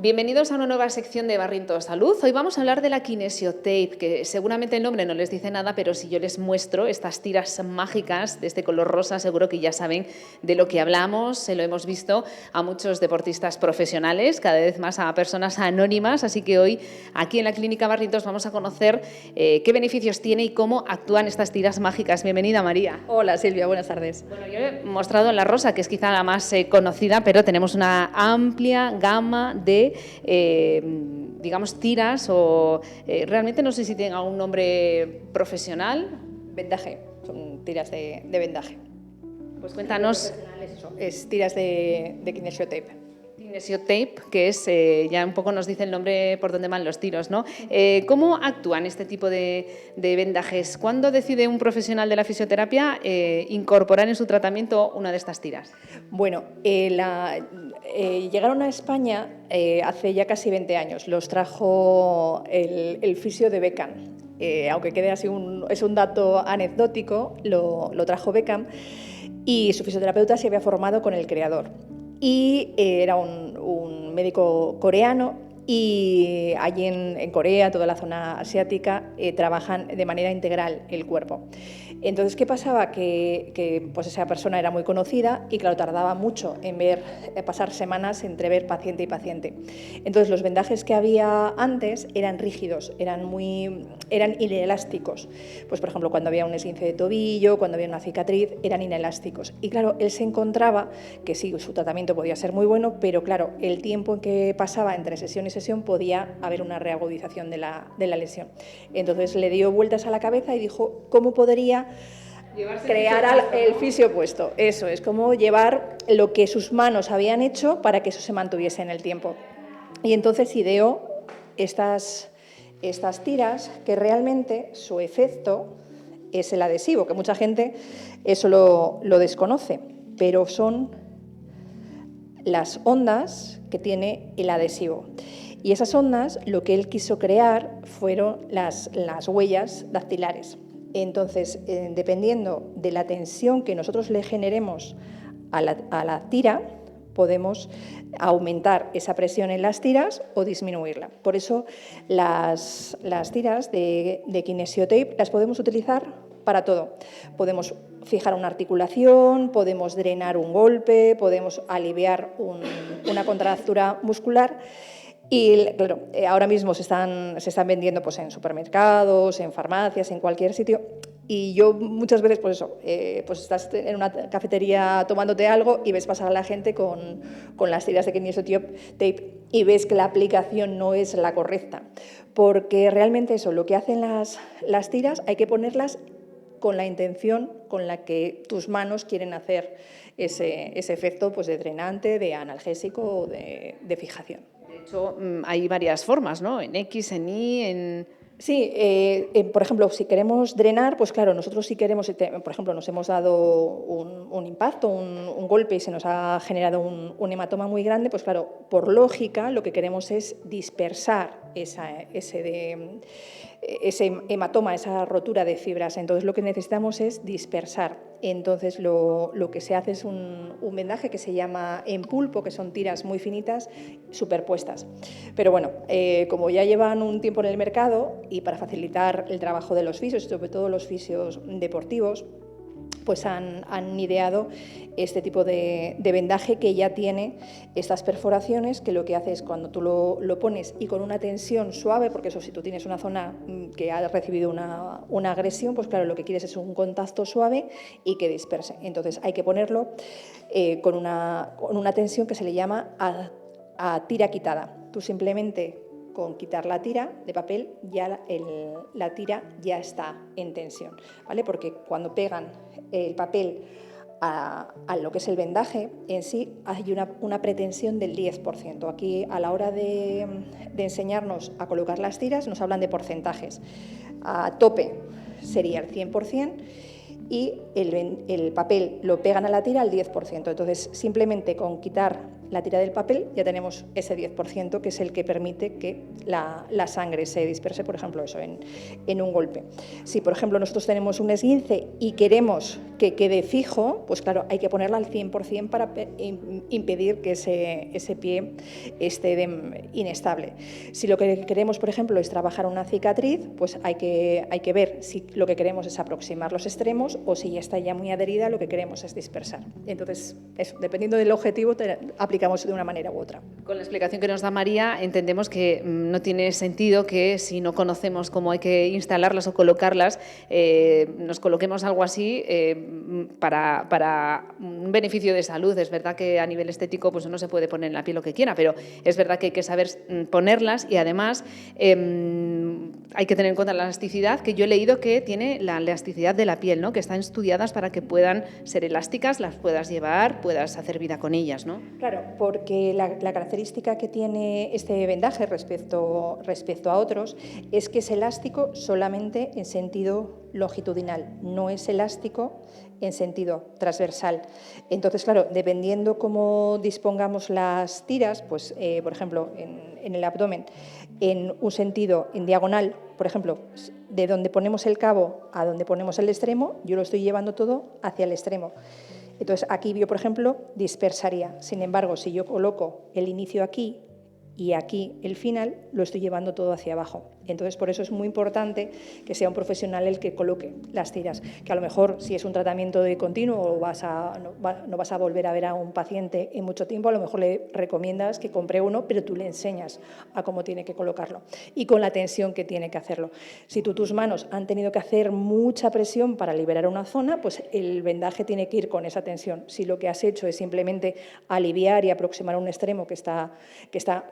Bienvenidos a una nueva sección de Barrientos Salud. Hoy vamos a hablar de la kinesiotape, que seguramente el nombre no les dice nada, pero si yo les muestro estas tiras mágicas de este color rosa, seguro que ya saben de lo que hablamos. Se lo hemos visto a muchos deportistas profesionales, cada vez más a personas anónimas, así que hoy aquí en la Clínica Barrientos vamos a conocer qué beneficios tiene y cómo actúan estas tiras mágicas. Bienvenida, María. Hola, Silvia, buenas tardes. Bueno, yo he mostrado la rosa, que es quizá la más conocida, pero tenemos una amplia gama de digamos, tiras o realmente no sé si tienen algún nombre profesional. Vendaje, son tiras de vendaje. Pues cuéntanos. Es tiras de kinesiotape. Kinesiotape, que es, ya un poco nos dice el nombre por dónde van los tiros, ¿no? ¿Cómo actúan este tipo de vendajes? ¿Cuándo decide un profesional de la fisioterapia incorporar en su tratamiento una de estas tiras? Bueno, llegaron a España hace ya casi 20 años. Los trajo el fisio de Becan. aunque quede así es un dato anecdótico, lo trajo Beckham, y su fisioterapeuta se había formado con el creador. Y era un médico coreano, y allí en Corea, toda la zona asiática, trabajan de manera integral el cuerpo. Entonces, ¿qué pasaba? Que pues esa persona era muy conocida y, claro, tardaba mucho en pasar semanas entre ver paciente y paciente. Entonces, los vendajes que había antes eran rígidos, eran inelásticos. Pues, por ejemplo, cuando había un esguince de tobillo, cuando había una cicatriz, eran inelásticos. Y, claro, él se encontraba que sí, su tratamiento podía ser muy bueno, pero, claro, el tiempo en que pasaba entre sesión y sesión podía haber una reagudización de la lesión. Entonces, le dio vueltas a la cabeza y dijo, ¿cómo podría crear el fisio opuesto? Eso es, como llevar lo que sus manos habían hecho para que eso se mantuviese en el tiempo. Y entonces ideó estas tiras, que realmente su efecto es el adhesivo, que mucha gente eso lo desconoce, pero son las ondas que tiene el adhesivo. Y esas ondas, lo que él quiso crear fueron las huellas dactilares. Entonces, dependiendo de la tensión que nosotros le generemos a la tira, podemos aumentar esa presión en las tiras o disminuirla. Por eso las tiras de Kinesiotape las podemos utilizar para todo. Podemos fijar una articulación, podemos drenar un golpe, podemos aliviar una contractura muscular. Y claro, ahora mismo se están vendiendo pues, en supermercados, en farmacias, en cualquier sitio. Y yo muchas veces, pues eso, pues estás en una cafetería tomándote algo y ves pasar a la gente con las tiras de Kinesiotape y ves que la aplicación no es la correcta. Porque realmente eso, lo que hacen las tiras, hay que ponerlas con la intención con la que tus manos quieren hacer ese efecto pues, de drenante, de analgésico o de fijación. De hecho, hay varias formas, ¿no? En X, en Y, en... Sí, por ejemplo, si queremos drenar, pues claro, nosotros si queremos, por ejemplo, nos hemos dado un impacto, un golpe y se nos ha generado un hematoma muy grande, pues claro, por lógica lo que queremos es dispersar ese hematoma, esa rotura de fibras. Entonces lo que necesitamos es dispersar. Entonces lo que se hace es un vendaje que se llama en pulpo, que son tiras muy finitas superpuestas. Pero bueno, como ya llevan un tiempo en el mercado y para facilitar el trabajo de los fisios, sobre todo los fisios deportivos, pues han ideado este tipo de vendaje que ya tiene estas perforaciones, que lo que hace es cuando tú lo pones y con una tensión suave, porque eso si tú tienes una zona que ha recibido una agresión, pues claro, lo que quieres es un contacto suave y que disperse. Entonces hay que ponerlo con una tensión que se le llama a tira quitada. Tú simplemente con quitar la tira de papel, ya la tira ya está en tensión, ¿vale? Porque cuando pegan el papel a lo que es el vendaje en sí, hay una pretensión del 10%. Aquí, a la hora de enseñarnos a colocar las tiras, nos hablan de porcentajes. A tope sería el 100%, y el papel lo pegan a la tira al 10%. Entonces, simplemente con quitar la tira del papel ya tenemos ese 10%, que es el que permite que la sangre se disperse, por ejemplo, eso en un golpe. Si, por ejemplo, nosotros tenemos un esguince y queremos que quede fijo, pues claro, hay que ponerla al 100% para impedir que ese pie esté inestable. Si lo que queremos, por ejemplo, es trabajar una cicatriz, pues hay que ver si lo que queremos es aproximar los extremos o si ya está ya muy adherida, lo que queremos es dispersar. Entonces, eso, dependiendo del objetivo, aplicamos de una manera u otra. Con la explicación que nos da María, entendemos que no tiene sentido que si no conocemos cómo hay que instalarlas o colocarlas, nos coloquemos algo así para un beneficio de salud. Es verdad que a nivel estético pues uno se puede poner en la piel lo que quiera, pero es verdad que hay que saber ponerlas y además hay que tener en cuenta la elasticidad, que yo he leído que tiene la elasticidad de la piel, ¿no? Que están estudiadas para que puedan ser elásticas, las puedas llevar, puedas hacer vida con ellas, ¿no? Claro, porque la característica que tiene este vendaje respecto a otros es que es elástico solamente en sentido longitudinal, no es elástico en sentido transversal. Entonces, claro, dependiendo cómo dispongamos las tiras, pues, por ejemplo, en el abdomen, en un sentido en diagonal, por ejemplo, de donde ponemos el cabo a donde ponemos el extremo, yo lo estoy llevando todo hacia el extremo. Entonces, aquí yo, por ejemplo, dispersaría. Sin embargo, si yo coloco el inicio aquí y aquí el final, lo estoy llevando todo hacia abajo. Entonces, por eso es muy importante que sea un profesional el que coloque las tiras, que a lo mejor si es un tratamiento de continuo o no vas a volver a ver a un paciente en mucho tiempo, a lo mejor le recomiendas que compre uno, pero tú le enseñas a cómo tiene que colocarlo y con la tensión que tiene que hacerlo. Si tus manos han tenido que hacer mucha presión para liberar una zona, pues el vendaje tiene que ir con esa tensión. Si lo que has hecho es simplemente aliviar y aproximar un extremo que está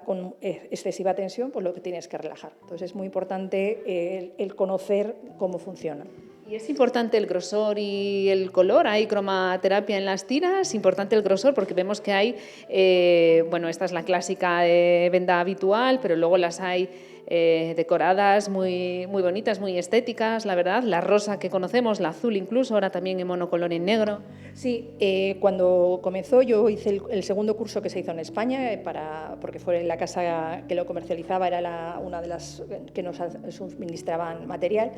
con excesiva tensión, pues lo que tienes que relajar. Entonces es muy importante el conocer cómo funciona. ¿Y es importante el grosor y el color? ¿Hay cromaterapia en las tiras? ¿Es importante el grosor? Porque vemos que hay, bueno, esta es la clásica venda habitual, pero luego las hay decoradas, muy bonitas, muy estéticas, la verdad. La rosa que conocemos, la azul incluso, ahora también en monocolor en negro. Sí, cuando comenzó yo hice el segundo curso que se hizo en España, porque fue la casa que lo comercializaba, era una de las que nos suministraban material,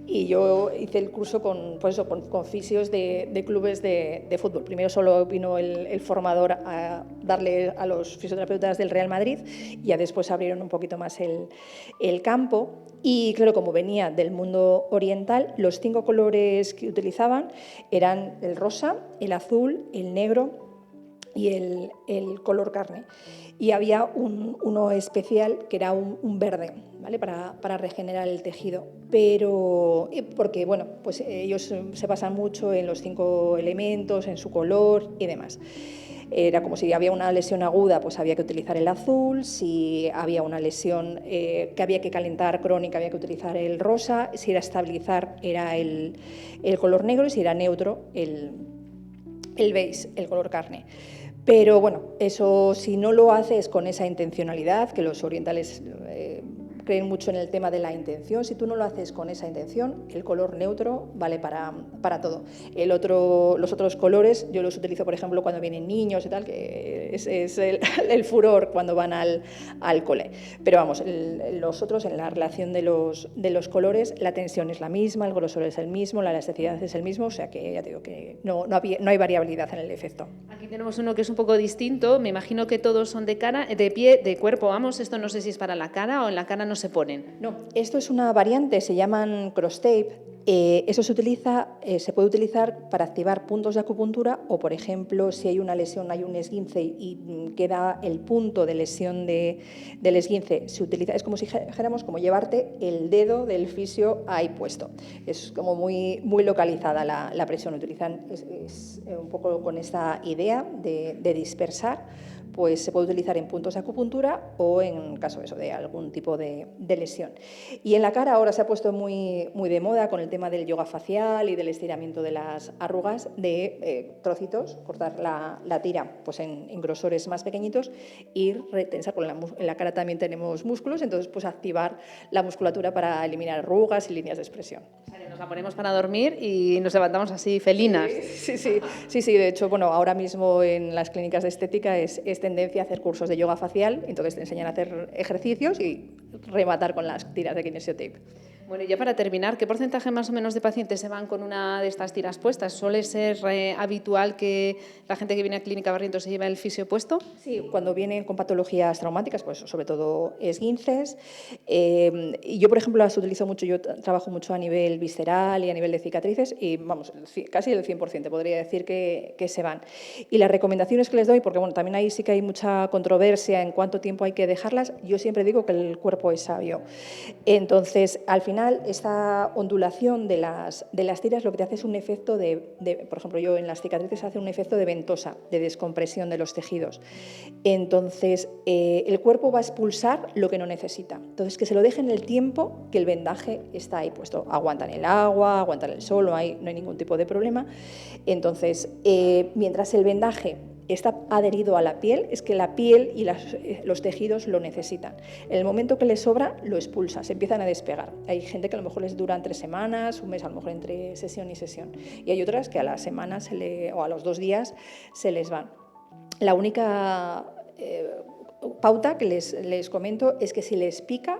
y yo hice el curso con fisios de clubes de fútbol. Primero solo vino el formador a darle a los fisioterapeutas del Real Madrid y ya después abrieron un poquito más el campo. Y claro, como venía del mundo oriental, los 5 colores que utilizaban eran el rosa, el azul, el negro y el color carne. Y había uno especial que era un verde, ¿vale? Para regenerar el tejido. Pero porque bueno, pues ellos se basan mucho en los 5 elementos, en su color y demás. Era como si había una lesión aguda, pues había que utilizar el azul, si había una lesión que había que calentar crónica, había que utilizar el rosa, si era estabilizar era el color negro y si era neutro el beige, el color carne. Pero bueno, eso si no lo haces con esa intencionalidad, que los orientales creen mucho en el tema de la intención, si tú no lo haces con esa intención, el color neutro vale para todo. Los otros colores yo los utilizo, por ejemplo, cuando vienen niños y tal, que es el furor cuando van al cole. Pero vamos, los otros, en la relación de los colores, la tensión es la misma, el grosor es el mismo, la elasticidad es el mismo, o sea que ya te digo que no hay variabilidad en el efecto. Aquí tenemos uno que es un poco distinto, me imagino que todos son de cara, de pie, de cuerpo, vamos, esto no sé si es para la cara o en la cara no se ponen. No, esto es una variante, se llaman cross tape. Eso se puede utilizar para activar puntos de acupuntura o, por ejemplo, si hay una lesión, hay un esguince y queda el punto de lesión del esguince, se utiliza, es como si dijéramos como llevarte el dedo del fisio ahí puesto. Es como muy localizada la presión, utilizan es un poco con esta idea de dispersar. Pues se puede utilizar en puntos de acupuntura o en caso de algún tipo de lesión. Y en la cara ahora se ha puesto muy de moda con el tema del yoga facial y del estiramiento de las arrugas, de trocitos, cortar la tira pues en grosores más pequeñitos y retensar. En la cara también tenemos músculos, entonces pues activar la musculatura para eliminar arrugas y líneas de expresión. Nos la ponemos para dormir y nos levantamos así felinas. Sí, de hecho, bueno, ahora mismo en las clínicas de estética es tendencia a hacer cursos de yoga facial, entonces te enseñan a hacer ejercicios y rematar con las tiras de kinesiotape. Bueno, y ya para terminar, ¿qué porcentaje más o menos de pacientes se van con una de estas tiras puestas? ¿Suele ser habitual que la gente que viene a Clínica Barrientos se lleve el fisio puesto? Sí, cuando vienen con patologías traumáticas, pues sobre todo esguinces. Y yo, por ejemplo, las utilizo mucho, yo trabajo mucho a nivel visceral y a nivel de cicatrices y, vamos, casi el 100% podría decir que se van. Y las recomendaciones que les doy, porque bueno, también ahí sí que hay mucha controversia en cuánto tiempo hay que dejarlas, yo siempre digo que el cuerpo es sabio. Entonces, al final, esta ondulación de las tiras lo que te hace es un efecto por ejemplo, yo en las cicatrices hace un efecto de ventosa, de descompresión de los tejidos. Entonces, el cuerpo va a expulsar lo que no necesita. Entonces, que se lo dejen el tiempo que el vendaje está ahí puesto. Aguantan el agua, aguantan el sol, no hay ningún tipo de problema. Entonces, mientras el vendaje está adherido a la piel, es que la piel y los tejidos lo necesitan. En el momento que les sobra, lo expulsa, se empiezan a despegar. Hay gente que a lo mejor les duran 3 semanas, un mes a lo mejor entre sesión y sesión. Y hay otras que a la semana o a los 2 días se les van. La única pauta que les comento es que si les pica,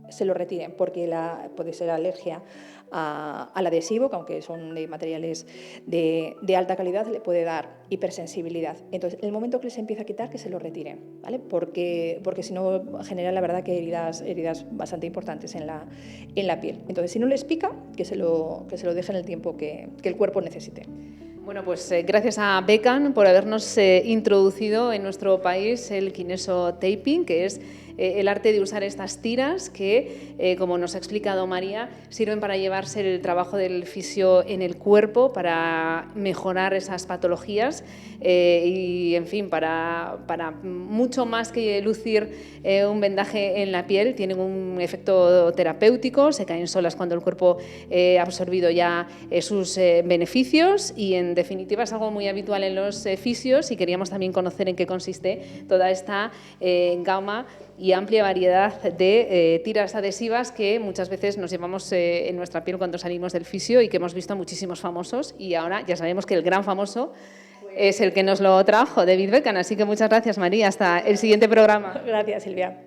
se lo retiren, porque puede ser alergia al adhesivo, que aunque son de materiales de alta calidad, le puede dar hipersensibilidad. Entonces, en el momento que les empieza a quitar, que se lo retiren, ¿vale? Porque si no, genera la verdad que heridas bastante importantes en la piel. Entonces, si no les pica, que se lo dejen el tiempo que el cuerpo necesite. Bueno, pues gracias a Beckham por habernos introducido en nuestro país el kinesiotaping, que es el arte de usar estas tiras que, como nos ha explicado María, sirven para llevarse el trabajo del fisio en el cuerpo, para mejorar esas patologías y, en fin, para mucho más que lucir un vendaje en la piel, tienen un efecto terapéutico, se caen solas cuando el cuerpo ha absorbido ya sus beneficios y, en definitiva, es algo muy habitual en los fisios y queríamos también conocer en qué consiste toda esta gama y amplia variedad de tiras adhesivas que muchas veces nos llevamos en nuestra piel cuando salimos del fisio y que hemos visto muchísimos famosos, y ahora ya sabemos que el gran famoso es el que nos lo trajo, David Beckham. Así que muchas gracias, María. Hasta el siguiente programa. Gracias, Silvia.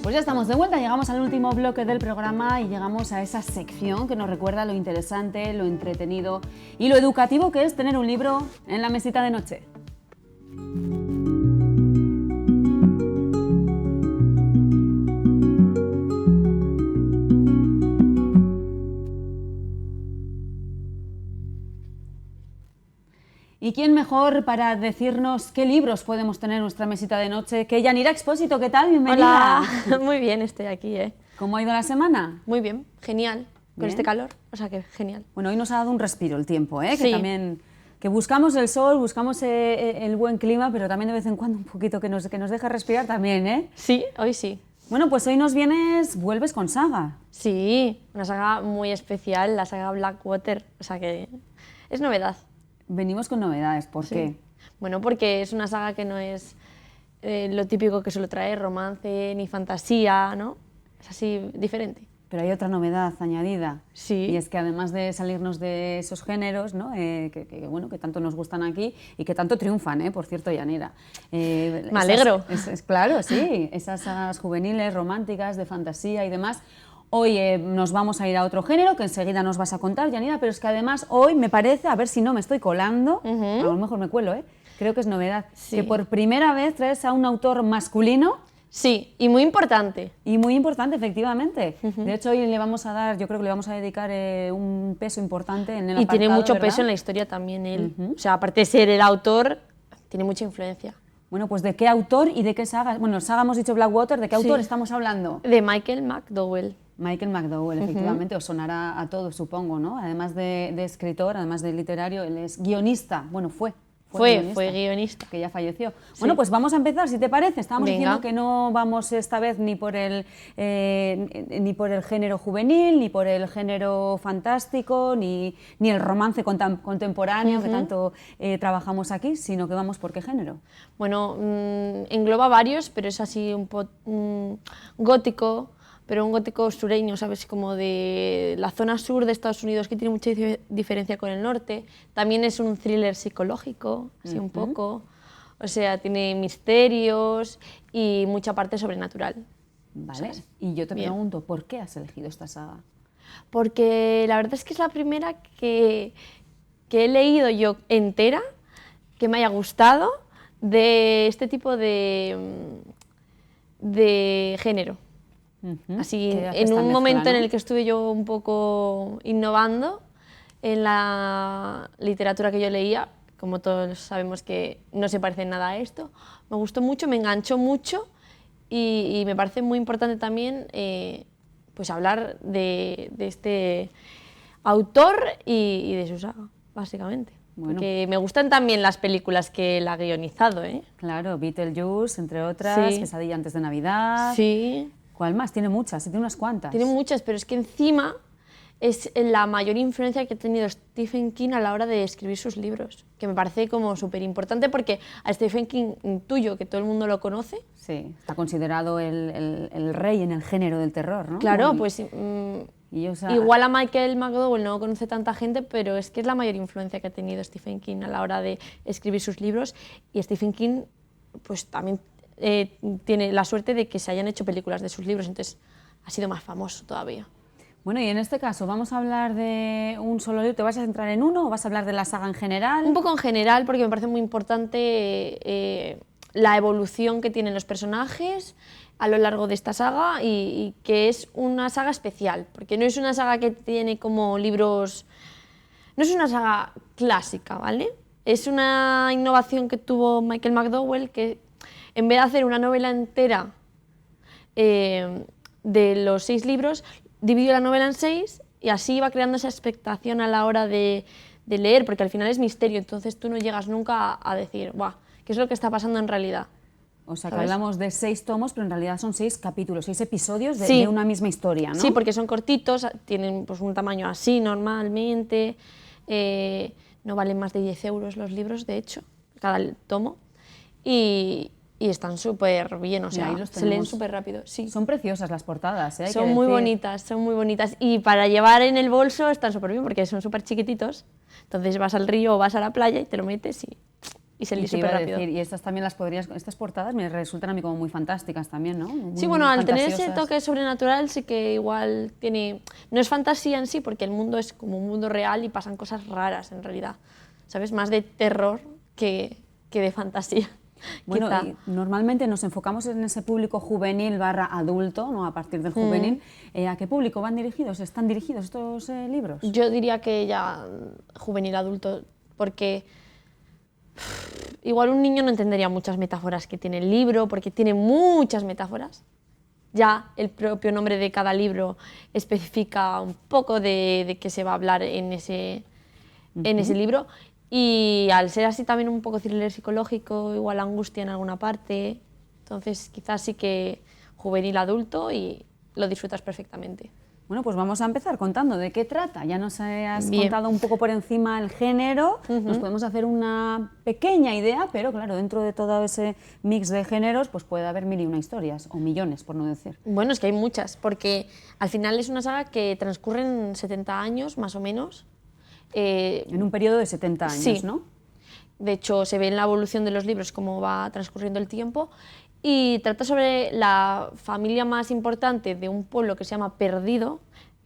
Pues ya estamos de vuelta, llegamos al último bloque del programa y llegamos a esa sección que nos recuerda lo interesante, lo entretenido y lo educativo que es tener un libro en la mesita de noche. ¿Y quién mejor para decirnos qué libros podemos tener en nuestra mesita de noche que Yanira Expósito? ¿Qué tal? Bienvenida. Hola, muy bien, estoy aquí. ¿Cómo ha ido la semana? Muy bien, genial, con Bien. este calor, o sea que genial. Bueno, hoy nos ha dado un respiro el tiempo, ¿eh? Sí. Que también que buscamos el sol, buscamos el buen clima, pero también de vez en cuando un poquito que nos deja respirar también, ¿eh? Sí, hoy sí. Bueno, pues hoy vuelves con saga. Sí, una saga muy especial, la saga Blackwater, o sea que es novedad. Venimos con novedades, ¿por qué? Bueno, porque es una saga que no es lo típico que suele traer, romance ni fantasía, ¿no? Es así, diferente. Pero hay otra novedad añadida. Sí. Y es que además de salirnos de esos géneros, ¿no? Bueno, que tanto nos gustan aquí y que tanto triunfan, por cierto, Yanira. Me alegro. Claro, sí, esas sagas juveniles, románticas, de fantasía y demás. Hoy nos vamos a ir a otro género que enseguida nos vas a contar, Yanira, pero es que además hoy me parece, a ver si no me estoy colando, a lo mejor me cuelo, creo que es novedad, que por primera vez traes a un autor masculino. Sí, y muy importante. Y muy importante, efectivamente. De hecho, hoy le vamos a dar, yo creo que le vamos a dedicar un peso importante en el apartado, y tiene mucho ¿verdad? peso en la historia también él. O sea, aparte de ser el autor, tiene mucha influencia. Bueno, pues ¿de qué autor y de qué saga? Bueno, saga hemos dicho Blackwater, ¿de qué autor estamos hablando? De Michael McDowell. Michael McDowell, efectivamente, os sonará a todos, supongo, ¿no? Además de escritor, además de literario, él es guionista. Bueno, fue guionista. Que ya falleció. Sí. Bueno, pues vamos a empezar, si te parece. Estábamos Venga. diciendo que no vamos esta vez ni por el género juvenil, ni por el género fantástico, ni el romance contemporáneo que tanto trabajamos aquí, sino que vamos por qué género. Bueno, engloba varios, pero es así un gótico, pero un gótico sureño, ¿sabes? Como de la zona sur de Estados Unidos, que tiene mucha diferencia con el norte. También es un thriller psicológico, así un poco. O sea, tiene misterios y mucha parte sobrenatural. Vale, ¿Sabes? y yo te pregunto, ¿por qué has elegido esta saga? Porque la verdad es que es la primera que he leído yo entera, que me haya gustado, de este tipo de género. Así, en un momento en el que estuve yo un poco innovando en la literatura que yo leía, como todos sabemos que no se parece en nada a esto. Me gustó mucho, me enganchó mucho y me parece muy importante también pues hablar de este autor y de su saga, básicamente. Bueno. Porque me gustan también las películas que él ha guionizado, ¿eh? Claro, Beetlejuice, entre otras, Sí. Pesadilla antes de Navidad. Sí. ¿Cuál más? Tiene muchas, tiene unas cuantas. Tiene muchas, pero es que encima es la mayor influencia que ha tenido Stephen King a la hora de escribir sus libros, que me parece como súper importante porque a Stephen King intuyo que todo el mundo lo conoce. Sí, está considerado el rey en el género del terror, ¿no? Claro, Y- pues y, o sea, igual a Michael McDowell no lo conoce tanta gente, pero es que es la mayor influencia que ha tenido Stephen King a la hora de escribir sus libros, y Stephen King pues también tiene la suerte de que se hayan hecho películas de sus libros, entonces ha sido más famoso todavía. Bueno, y en este caso, ¿vamos a hablar de un solo libro? ¿Te vas a centrar en uno o vas a hablar de la saga en general? Un poco en general, porque me parece muy importante la evolución que tienen los personajes a lo largo de esta saga y que es una saga especial, porque no es una saga que tiene como libros... No es una saga clásica, ¿vale? Es una innovación que tuvo Michael McDowell, que en vez de hacer una novela entera de los 6 libros, dividió la novela en 6 y así iba creando esa expectación a la hora de leer, porque al final es misterio, entonces tú no llegas nunca a decir, ¡buah! ¿Qué es lo que está pasando en realidad? O sea, que ¿Sabes? hablamos de 6 tomos, pero en realidad son 6 capítulos, 6 episodios de, Sí. de una misma historia, ¿no? Sí, porque son cortitos, tienen pues, un tamaño así normalmente, no valen más de 10 euros los libros, de hecho, cada tomo, y están súper bien, o Mira, sea, ahí los se leen tenemos. súper rápido. Sí. Son preciosas las portadas, ¿eh? Hay Son que muy decir. bonitas, son muy bonitas. Y para llevar en el bolso están súper bien porque son súper chiquititos. Entonces vas al río o vas a la playa y te lo metes y se lee Y te iba súper a rápido. decir, y estas también las podrías, estas portadas me resultan a mí como muy fantásticas también, ¿no? Sí, Muy bueno, al tener ese fantasiosas. toque sobrenatural sí que igual tiene... No es fantasía en sí porque el mundo es como un mundo real y pasan cosas raras en realidad. ¿Sabes? Más de terror que de fantasía. Bueno, quizá. y normalmente nos enfocamos en ese público juvenil / adulto, ¿no? A partir del juvenil. ¿A qué público van dirigidos? ¿Están dirigidos estos libros? Yo diría que ya juvenil adulto, porque igual un niño no entendería muchas metáforas que tiene el libro, porque tiene muchas metáforas. Ya el propio nombre de cada libro especifica un poco de qué se va a hablar en ese libro. Y al ser así también un poco thriller psicológico, igual angustia en alguna parte, entonces quizás sí que juvenil adulto y lo disfrutas perfectamente. Bueno, pues vamos a empezar contando de qué trata. Ya nos has Bien. contado un poco por encima el género, nos podemos hacer una pequeña idea, pero claro, dentro de todo ese mix de géneros, pues puede haber 1000 y una historias, o millones, por no decir. Bueno, es que hay muchas, porque al final es una saga que transcurre en 70 años, más o menos. En un periodo de 70 años, sí. ¿no? De hecho, se ve en la evolución de los libros cómo va transcurriendo el tiempo y trata sobre la familia más importante de un pueblo que se llama Perdido,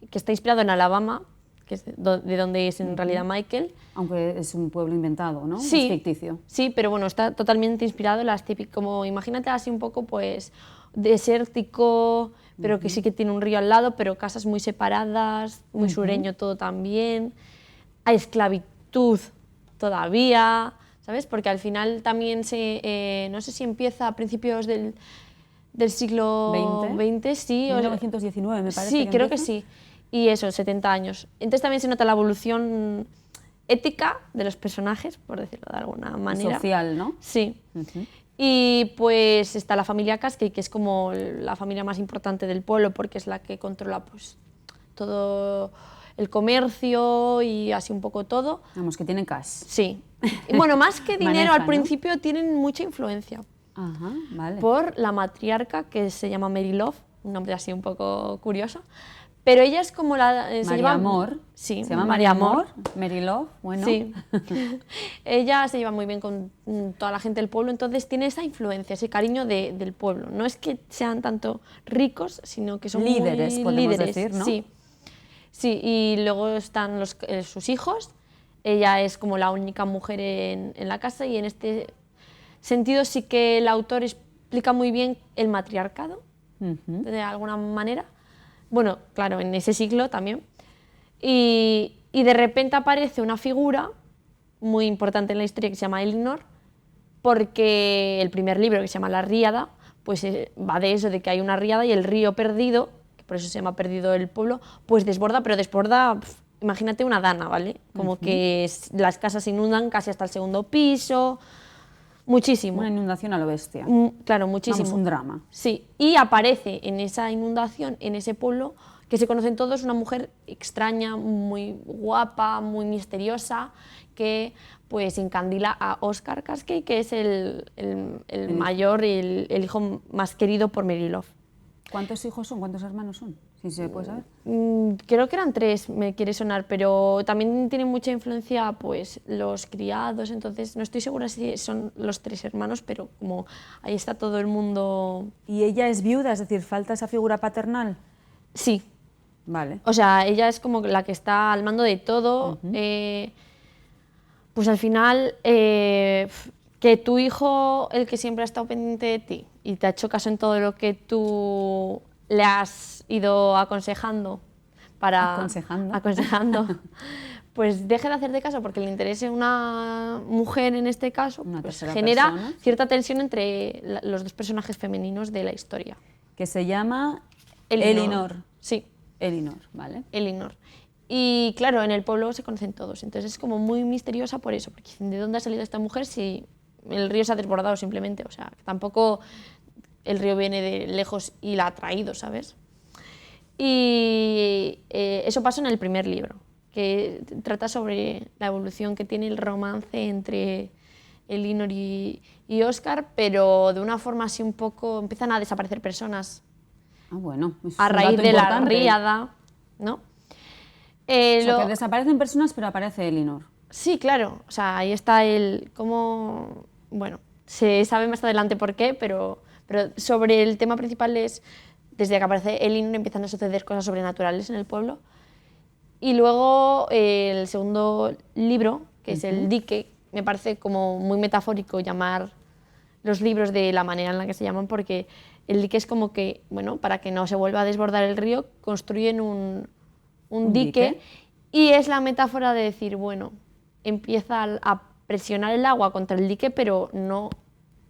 que está inspirado en Alabama, que es de donde es en realidad Michael. Aunque es un pueblo inventado, ¿no? Sí, Es ficticio. sí, pero bueno, está totalmente inspirado en las típicas, como imagínate así un poco pues desértico, pero que sí que tiene un río al lado, pero casas muy separadas, muy sureño todo también. Hay esclavitud todavía, ¿sabes? Porque al final también no sé si empieza a principios del siglo XX, sí. 1919 me parece. Sí, que creo que empieza. sí. Y eso, 70 años. Entonces también se nota la evolución ética de los personajes, por decirlo de alguna manera. Social, ¿no? Sí. Y pues está la familia Casky, que es como la familia más importante del pueblo porque es la que controla pues todo el comercio y así un poco todo. Vamos, que tienen cash. Sí. Y bueno, más que dinero, Manejan, al ¿no? principio tienen mucha influencia Ajá, vale. por la matriarca que se llama Mary Love, un nombre así un poco curioso. Pero ella es como la... se María lleva- Amor. Sí, Se llama María Amor. Mary Love, bueno. Sí. Ella se lleva muy bien con toda la gente del pueblo, entonces tiene esa influencia, ese cariño del pueblo. No es que sean tanto ricos, sino que son Líderes, muy podemos líderes. decir, ¿no? Sí. Sí, y luego están sus hijos. Ella es como la única mujer en la casa y en este sentido sí que el autor explica muy bien el matriarcado, de alguna manera. Bueno, claro, en ese siglo también. Y de repente aparece una figura muy importante en la historia que se llama Elinor, porque el primer libro, que se llama La Ríada, pues va de eso, de que hay una ríada y el río Perdido, que por eso se llama Perdido el pueblo, pues desborda, pero desborda, imagínate una dana, ¿vale? Como que las casas se inundan casi hasta el segundo piso, muchísimo. Una inundación a lo bestia. Claro, muchísimo. Vamos, un drama. Sí, y aparece en esa inundación, en ese pueblo, que se conocen todos, una mujer extraña, muy guapa, muy misteriosa, que pues encandila a Oscar Cascade, que es el mayor y el hijo más querido por Merylov. ¿Cuántos hijos son? ¿Cuántos hermanos son? Si se puede saber. Creo que eran 3, me quiere sonar, pero también tiene mucha influencia pues los criados, entonces no estoy segura si son los 3 hermanos, pero como ahí está todo el mundo... ¿Y ella es viuda? Es decir, ¿falta esa figura paternal? Sí. Vale. O sea, ella es como la que está al mando de todo. Pues al final, que tu hijo, el que siempre ha estado pendiente de ti y te ha hecho caso en todo lo que tú le has ido aconsejando, pues deje de hacerte caso porque le interese una mujer en este caso, pues genera cierta tensión entre los 2 personajes femeninos de la historia. Que se llama Elinor. Sí. Elinor, ¿vale? Elinor. Y claro, en el pueblo se conocen todos, entonces es como muy misteriosa por eso, porque dicen, ¿de dónde ha salido esta mujer si el río se ha desbordado simplemente? O sea, tampoco el río viene de lejos y la ha traído, ¿sabes? Y eso pasa en el primer libro, que trata sobre la evolución que tiene el romance entre Elinor y Oscar, pero de una forma así un poco, empiezan a desaparecer personas. Ah, bueno, a raíz de la ríada, ¿no? O sea, que desaparecen personas, pero aparece Elinor. Sí, claro. O sea, ahí está el cómo... Bueno, se sabe más adelante por qué, pero sobre el tema principal es, desde que aparece Elinor empiezan a suceder cosas sobrenaturales en el pueblo. Y luego el segundo libro, que es El dique, me parece como muy metafórico llamar los libros de la manera en la que se llaman, porque el dique es como que, bueno, para que no se vuelva a desbordar el río, construyen un dique, y es la metáfora de decir, bueno, empieza a presionar el agua contra el dique, pero no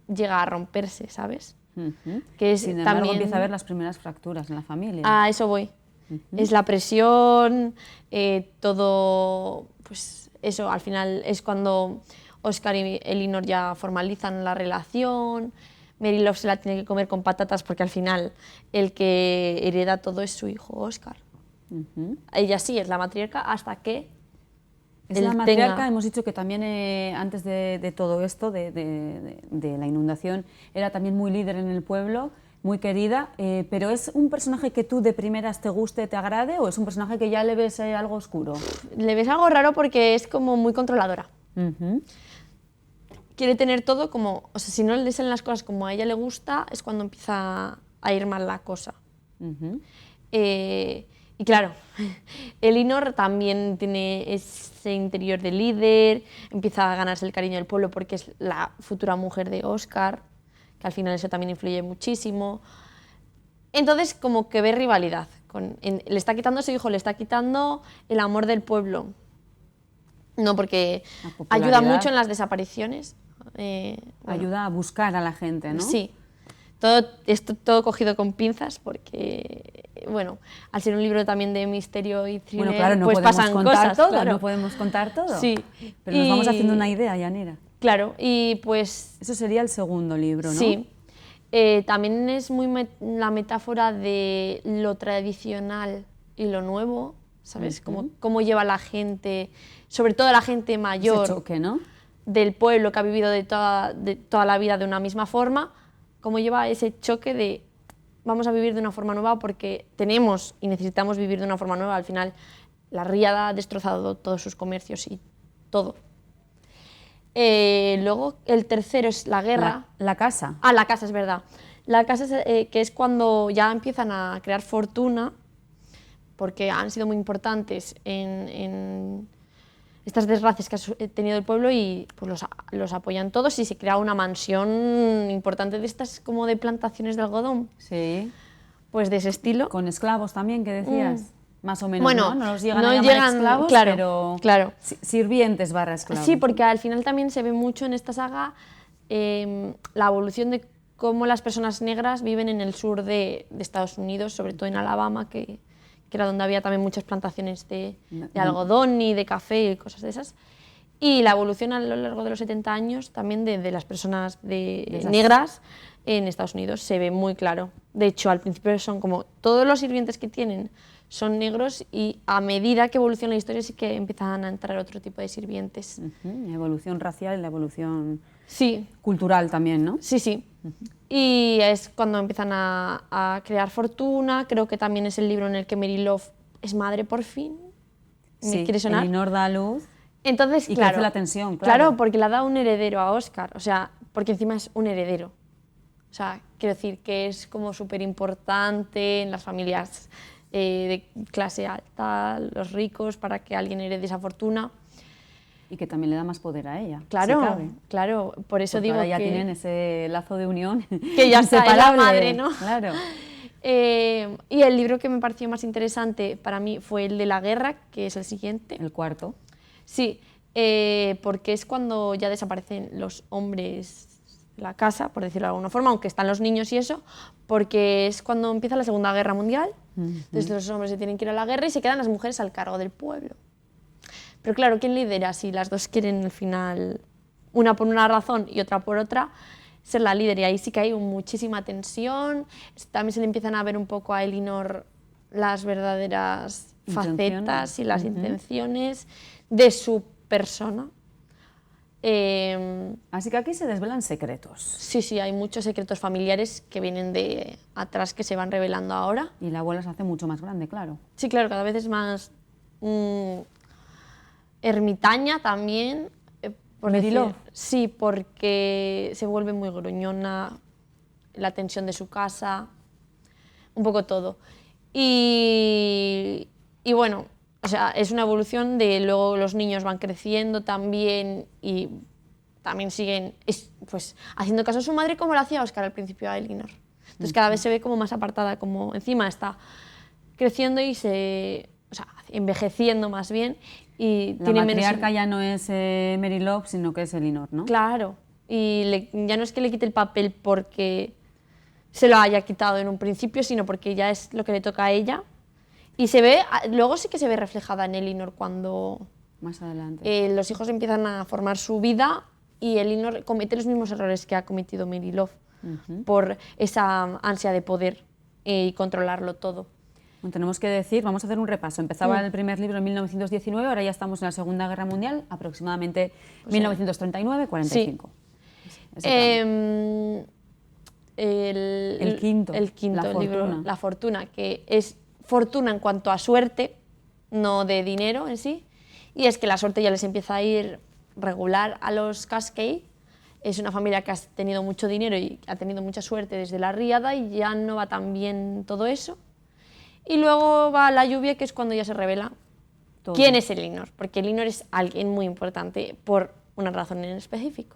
llega a romperse, ¿sabes? Que es Sin embargo, también... empieza a haber las primeras fracturas en la familia. A eso voy. Es la presión, todo, pues eso, al final es cuando Oscar y Elinor ya formalizan la relación, Merylov se la tiene que comer con patatas porque al final el que hereda todo es su hijo Oscar. Ella sí es la matriarca hasta que es la matriarca, hemos dicho que también antes de todo esto, de la inundación, era también muy líder en el pueblo, muy querida, pero ¿es un personaje que tú de primeras te guste, te agrade, o es un personaje que ya le ves algo oscuro? Le ves algo raro porque es como muy controladora. Quiere tener todo como, o sea, si no le dicen las cosas como a ella le gusta, es cuando empieza a ir mal la cosa. Y claro, Elinor también tiene ese interior de líder, empieza a ganarse el cariño del pueblo porque es la futura mujer de Oscar, que al final eso también influye muchísimo. Entonces, como que ve rivalidad. Le está quitando a su hijo, le está quitando el amor del pueblo. No, porque ayuda mucho en las desapariciones. Ayuda a buscar a la gente, ¿no? Sí. Todo cogido con pinzas porque, bueno, al ser un libro también de misterio y thriller, bueno, claro, no pues podemos pasan contar cosas. Todo, claro. No podemos contar todo. Sí. Pero nos vamos haciendo una idea, Yanira. Claro, y pues... Eso sería el segundo libro, ¿no? Sí. También es muy la metáfora de lo tradicional y lo nuevo, ¿sabes? Cómo lleva la gente, sobre todo la gente mayor, ese choque, ¿no? Del pueblo que ha vivido de toda la vida de una misma forma, cómo lleva ese choque de vamos a vivir de una forma nueva porque tenemos y necesitamos vivir de una forma nueva. Al final, la ríada ha destrozado todos sus comercios y todo. Luego, el tercero es la guerra. La casa. Ah, la casa, es verdad. La casa es, que es cuando ya empiezan a crear fortuna, porque han sido muy importantes en estas desgracias que ha tenido el pueblo y pues los apoyan todos y se crea una mansión importante de estas como de plantaciones de algodón. Sí. Pues de ese estilo. Con esclavos también, ¿qué decías? más o menos, bueno, ¿no? No los llegan a llamar esclavos, claro, pero sirvientes / esclavos. Sí, porque al final también se ve mucho en esta saga la evolución de cómo las personas negras viven en el sur de Estados Unidos, sobre todo en Alabama, que era donde había también muchas plantaciones de algodón y de café y cosas de esas. Y la evolución a lo largo de los 70 años también de las personas negras en Estados Unidos se ve muy claro. De hecho, al principio son como todos los sirvientes que tienen son negros y a medida que evoluciona la historia sí que empiezan a entrar otro tipo de sirvientes. La evolución racial y la evolución sí. cultural también, ¿no? Sí, sí. Y es cuando empiezan a crear fortuna. Creo que también es el libro en el que Mary Love es madre por fin. Sí, ¿Me quiere sonar? Elinor da a luz. Entonces, y claro, crece la tensión, claro, porque le ha dado un heredero a Oscar, o sea, porque encima es un heredero. O sea, quiero decir que es como súper importante en las familias de clase alta, los ricos, para que alguien herede esa fortuna. Y que también le da más poder a ella. Claro, si cabe. claro, por eso porque digo ahora ya que tienen ese lazo de unión que ya está la madre, ¿no? Claro. Y el libro que me pareció más interesante para mí fue el de la guerra, que es el siguiente. El cuarto. Sí, porque es cuando ya desaparecen los hombres de la casa, por decirlo de alguna forma, aunque están los niños y eso, porque es cuando empieza la Segunda Guerra Mundial. Entonces los hombres se tienen que ir a la guerra y se quedan las mujeres al cargo del pueblo. Pero claro, ¿quién lidera si las dos quieren al final, una por una razón y otra por otra, ser la líder? Y ahí sí que hay muchísima tensión. También se le empiezan a ver un poco a Elinor las verdaderas facetas y las intenciones de su persona. Así que aquí se desvelan secretos. Sí, sí, hay muchos secretos familiares que vienen de atrás que se van revelando ahora. Y la abuela se hace mucho más grande, claro. Sí, claro, cada vez es más ermitaña también. Mary Love. Sí, porque se vuelve muy gruñona, la tensión de su casa, un poco todo. Y bueno, o sea, es una evolución de luego los niños van creciendo también y también siguen pues, haciendo caso a su madre como lo hacía Oscar al principio a Elinor. Entonces cada vez se ve como más apartada, como encima está creciendo y o sea, envejeciendo más bien. Y la tiene matriarca ya no es Mary Love, sino que es Elinor, ¿no? Claro, y ya no es que le quite el papel porque se lo haya quitado en un principio, sino porque ya es lo que le toca a ella. Y se ve, luego sí que se ve reflejada en Elinor cuando más adelante los hijos empiezan a formar su vida y Elinor comete los mismos errores que ha cometido Mary Love por esa ansia de poder y controlarlo todo. Bueno, tenemos que decir, vamos a hacer un repaso. Empezaba el primer libro en 1919, ahora ya estamos en la Segunda Guerra Mundial, aproximadamente 1939-45. Sí. El quinto libro, La Fortuna, que es fortuna en cuanto a suerte, no de dinero en sí, y es que la suerte ya les empieza a ir regular a los Cascade. Es una familia que ha tenido mucho dinero y ha tenido mucha suerte desde la riada y ya no va tan bien todo eso. Y luego va la lluvia, que es cuando ya se revela quién es Elinor, porque Elinor es alguien muy importante por una razón en específico,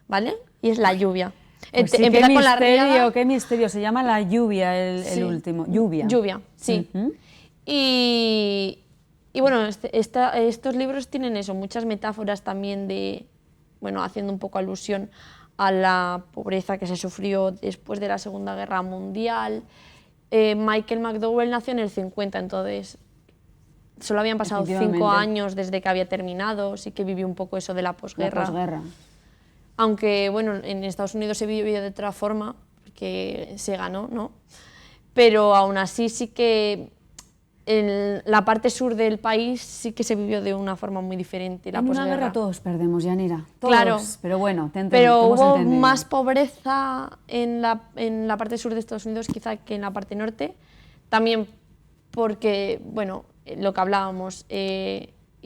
¿vale? Y es la lluvia. Pues sí, empieza qué con la misterio, riada. qué misterio. Se llama La Lluvia, el último. Lluvia. Lluvia, sí. Y bueno, estos libros tienen eso, muchas metáforas también de, bueno, haciendo un poco alusión a la pobreza que se sufrió después de la Segunda Guerra Mundial. Michael McDowell nació en el 50, entonces solo habían pasado 5 años desde que había terminado, sí que vivió un poco eso de la posguerra. Aunque, bueno, en Estados Unidos se vivió de otra forma, porque se ganó, ¿no? Pero aún así sí que en la parte sur del país sí que se vivió de una forma muy diferente. En una guerra todos perdemos, Yanira. Todos, claro, pero bueno, pero hubo más pobreza en la parte sur de Estados Unidos quizá que en la parte norte. También porque, bueno, lo que hablábamos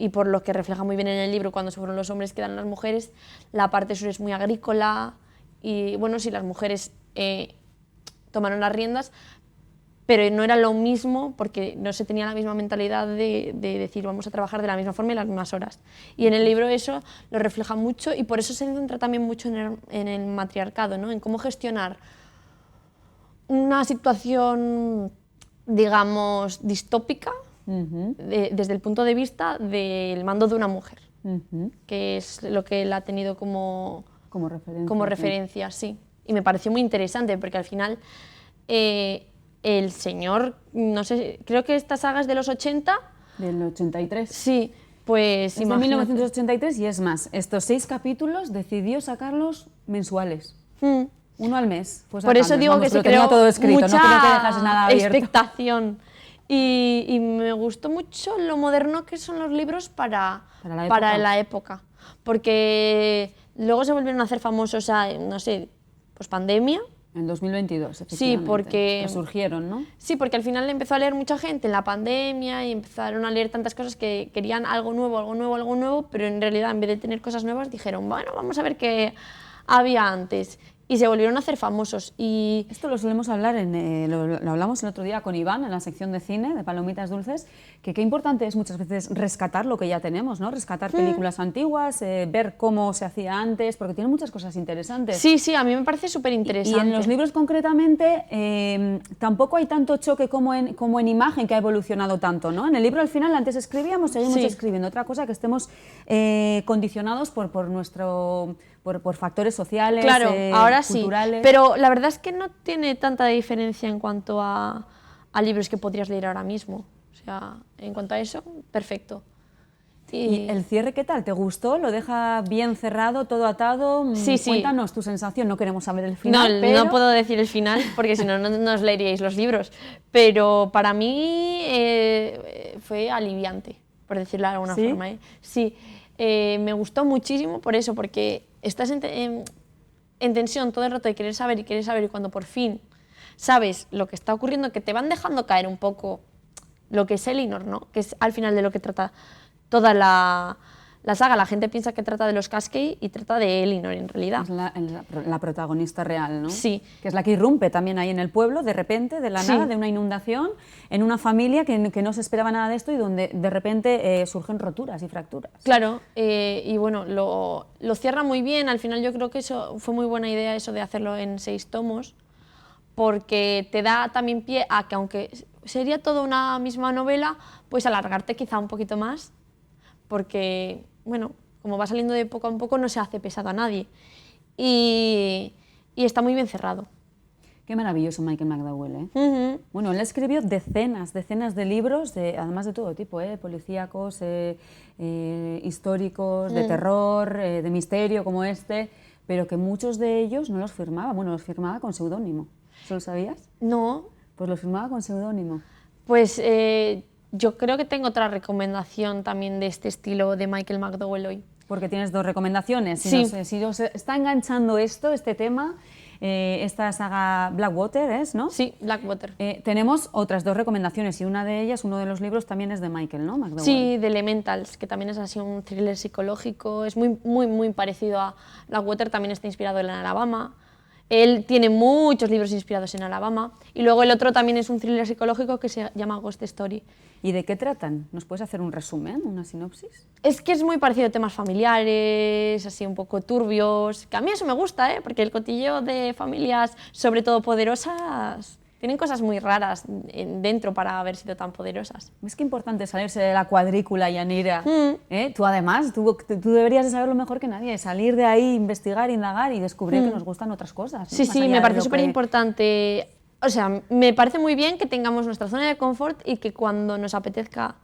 y por lo que refleja muy bien en el libro, cuando se fueron los hombres quedan las mujeres, la parte sur es muy agrícola y, bueno, sí, las mujeres tomaron las riendas, pero no era lo mismo porque no se tenía la misma mentalidad de decir vamos a trabajar de la misma forma y las mismas horas. Y en el libro eso lo refleja mucho y por eso se centra también mucho en el matriarcado, ¿no? En cómo gestionar una situación, digamos, distópica, desde el punto de vista del mando de una mujer, que es lo que él ha tenido como referencia, sí. Y me pareció muy interesante porque al final el señor, no sé, creo que esta saga es de los 80. Del 83. Sí, pues es de 1983 y es más, estos 6 capítulos decidió sacarlos mensuales. Uno al mes. Pues por eso digo que se creó todo escrito, mucha no creo que dejas nada abierto. expectación. Y me gustó mucho lo moderno que son los libros para la época. Porque luego se volvieron a hacer famosos, no sé, pues pandemia. En 2022, efectivamente. Sí, porque resurgieron, ¿no? Sí, porque al final empezó a leer mucha gente en la pandemia y empezaron a leer tantas cosas que querían algo nuevo, pero en realidad en vez de tener cosas nuevas dijeron, bueno, vamos a ver qué había antes. Y se volvieron a hacer famosos. Y esto lo solemos hablar, lo hablamos el otro día con Iván en la sección de cine, de Palomitas Dulces, que qué importante es muchas veces rescatar lo que ya tenemos, ¿no? Rescatar películas antiguas, ver cómo se hacía antes, porque tiene muchas cosas interesantes. Sí, sí, a mí me parece súper interesante. Y en los libros concretamente tampoco hay tanto choque como en imagen, que ha evolucionado tanto, ¿no? En el libro al final antes escribíamos, seguimos escribiendo. Otra cosa que estemos condicionados por factores sociales, claro, ahora culturales. Sí, pero la verdad es que no tiene tanta diferencia en cuanto a libros que podrías leer ahora mismo. O sea, en cuanto a eso, perfecto. ¿Y el cierre qué tal? ¿Te gustó? ¿Lo deja bien cerrado, todo atado? Sí, sí. Cuéntanos tu sensación, no queremos saber el final. No puedo decir el final porque si no, no os leeríais los libros. Pero para mí fue aliviante, por decirlo de alguna forma. Sí, me gustó muchísimo por eso, porque estás en tensión todo el rato de querer saber, y cuando por fin sabes lo que está ocurriendo, que te van dejando caer un poco lo que es Elinor, ¿no? Que es al final de lo que trata toda la saga. La gente piensa que trata de los Cascade y trata de Elinor en realidad. Es la protagonista real, ¿no? Sí. Que es la que irrumpe también ahí en el pueblo, de repente, de la nada, de una inundación, en una familia que no se esperaba nada de esto y donde de repente surgen roturas y fracturas. Claro, y bueno, lo cierra muy bien. Al final yo creo que eso fue muy buena idea, eso de hacerlo en 6 tomos, porque te da también pie a que, aunque sería toda una misma novela, pues alargarte quizá un poquito más, porque, bueno, como va saliendo de poco a poco, no se hace pesado a nadie. Y está muy bien cerrado. Qué maravilloso Michael McDowell, ¿eh? Bueno, él escribió decenas de libros, además de todo tipo, policíacos, históricos, de terror, de misterio como este, pero que muchos de ellos no los firmaba. Bueno, los firmaba con seudónimo. ¿Eso lo sabías? No. Pues los firmaba con seudónimo. Pues yo creo que tengo otra recomendación también de este estilo de Michael McDowell hoy. Porque tienes 2 recomendaciones. Sí. Si os está enganchando este tema, esta saga Blackwater, ¿no? Sí, Blackwater. Tenemos otras 2 recomendaciones y una de ellas, uno de los libros también es de Michael, ¿no? McDowell. Sí, de Elementals, que también es así un thriller psicológico. Es muy parecido a Blackwater, también está inspirado en Alabama. Él tiene muchos libros inspirados en Alabama. Y luego el otro también es un thriller psicológico que se llama Ghost Story. ¿Y de qué tratan? ¿Nos puedes hacer un resumen, una sinopsis? Es que es muy parecido a temas familiares, así un poco turbios, que a mí eso me gusta, porque el cotilleo de familias, sobre todo poderosas, tienen cosas muy raras dentro para haber sido tan poderosas. Es que importante salirse de la cuadrícula, Yanira. Tú además, tú deberías de saberlo mejor que nadie, salir de ahí, investigar, indagar y descubrir que nos gustan otras cosas, ¿no? Sí, sí, me parece súper importante. O sea, me parece muy bien que tengamos nuestra zona de confort y que cuando nos apetezca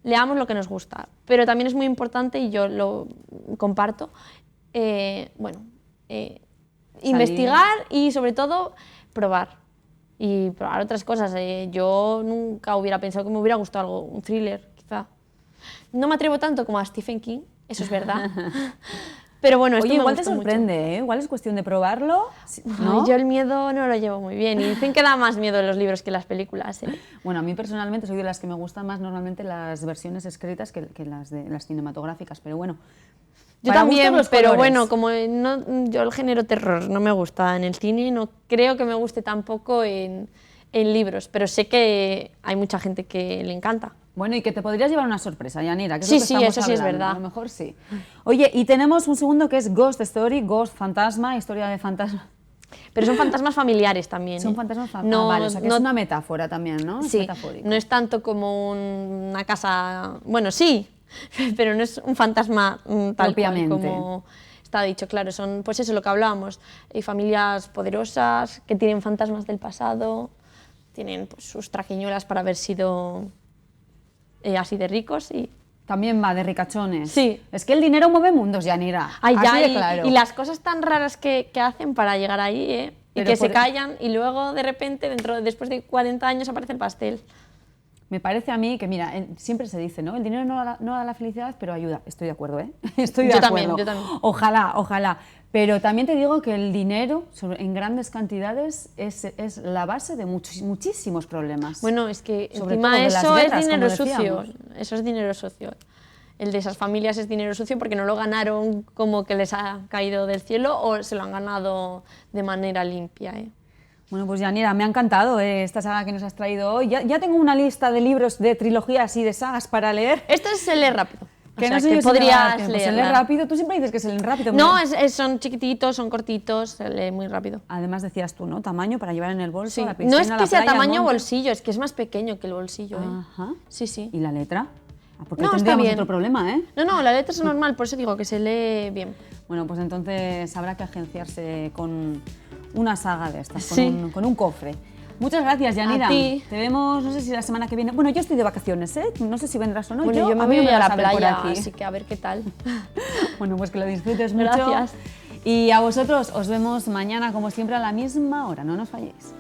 leamos lo que nos gusta. Pero también es muy importante, y yo lo comparto, investigar y sobre todo probar. Y probar otras cosas. Yo nunca hubiera pensado que me hubiera gustado algo, un thriller, quizá. No me atrevo tanto como a Stephen King, eso es verdad. Pero bueno, esto igual te sorprende, igual es cuestión de probarlo, ¿no? Ay, yo el miedo no lo llevo muy bien y dicen que da más miedo los libros que las películas. Bueno, a mí personalmente soy de las que me gustan más normalmente las versiones escritas que las cinematográficas, pero bueno. Yo también, pero bueno, como yo el género terror no me gusta en el cine, no creo que me guste tampoco en libros, pero sé que hay mucha gente que le encanta. Bueno, y que te podrías llevar una sorpresa, Yanira, que es sí, lo que estamos eso sí hablando. Es verdad. A lo mejor sí. Oye, y tenemos un segundo que es Ghost Story, Ghost Fantasma, historia de fantasma. Pero son fantasmas familiares también. Son fantasmas familiares. Vale, o sea que es una metáfora también, ¿no? Sí, metafórico. no es tanto como una casa... Bueno, sí, pero no es un fantasma tal cual como está dicho. Claro, son pues eso, lo que hablábamos. Hay familias poderosas que tienen fantasmas del pasado, tienen pues, sus traquiñuelas para haber sido así de ricos y... También va de ricachones. Sí. Es que el dinero mueve mundos, Yanira. Ay, así de claro. Y las cosas tan raras que hacen para llegar ahí, y que se callan y luego de repente, después de 40 años aparece el pastel. Me parece a mí que, mira, siempre se dice, ¿no? El dinero no da la felicidad, pero ayuda. Estoy de acuerdo, ¿eh? Estoy de acuerdo. Yo también. Ojalá, ojalá. Pero también te digo que el dinero, en grandes cantidades, es la base de muchísimos problemas. Bueno, es que sobre encima todo de eso las guerras, es dinero como sucio. decíamos. Eso es dinero sucio. El de esas familias es dinero sucio porque no lo ganaron como que les ha caído del cielo o se lo han ganado de manera limpia, ¿eh? Bueno, pues Yanira, me ha encantado esta saga que nos has traído hoy. Ya tengo una lista de libros, de trilogías y de sagas para leer. Esto se lee rápido. Que o no sea, sé que yo podrías si leer. Se lee rápido. Tú siempre dices que se leen rápido. No, son chiquititos, son cortitos, se lee muy rápido. Además decías tú, ¿no? Tamaño para llevar en el bolso, Sí. a la piscina, No es a que la sea playa, tamaño al monte. bolsillo, es que es más pequeño que el bolsillo, ¿eh? Ajá. Sí, sí. ¿Y la letra? Porque No, está tendríamos bien. otro problema, ¿eh? No, la letra es normal, por eso digo que se lee bien. Bueno, pues entonces habrá que agenciarse con una saga de estas, Sí. con un cofre. Muchas gracias, Yanira. A ti. Te vemos, no sé si la semana que viene... Bueno, yo estoy de vacaciones, ¿eh? No sé si vendrás o no. Bueno, yo me a mí voy no a vas la ver por playa, aquí. así que a ver qué tal. Bueno, pues que lo disfrutes mucho. Gracias. Y a vosotros os vemos mañana, como siempre, a la misma hora. No nos falléis.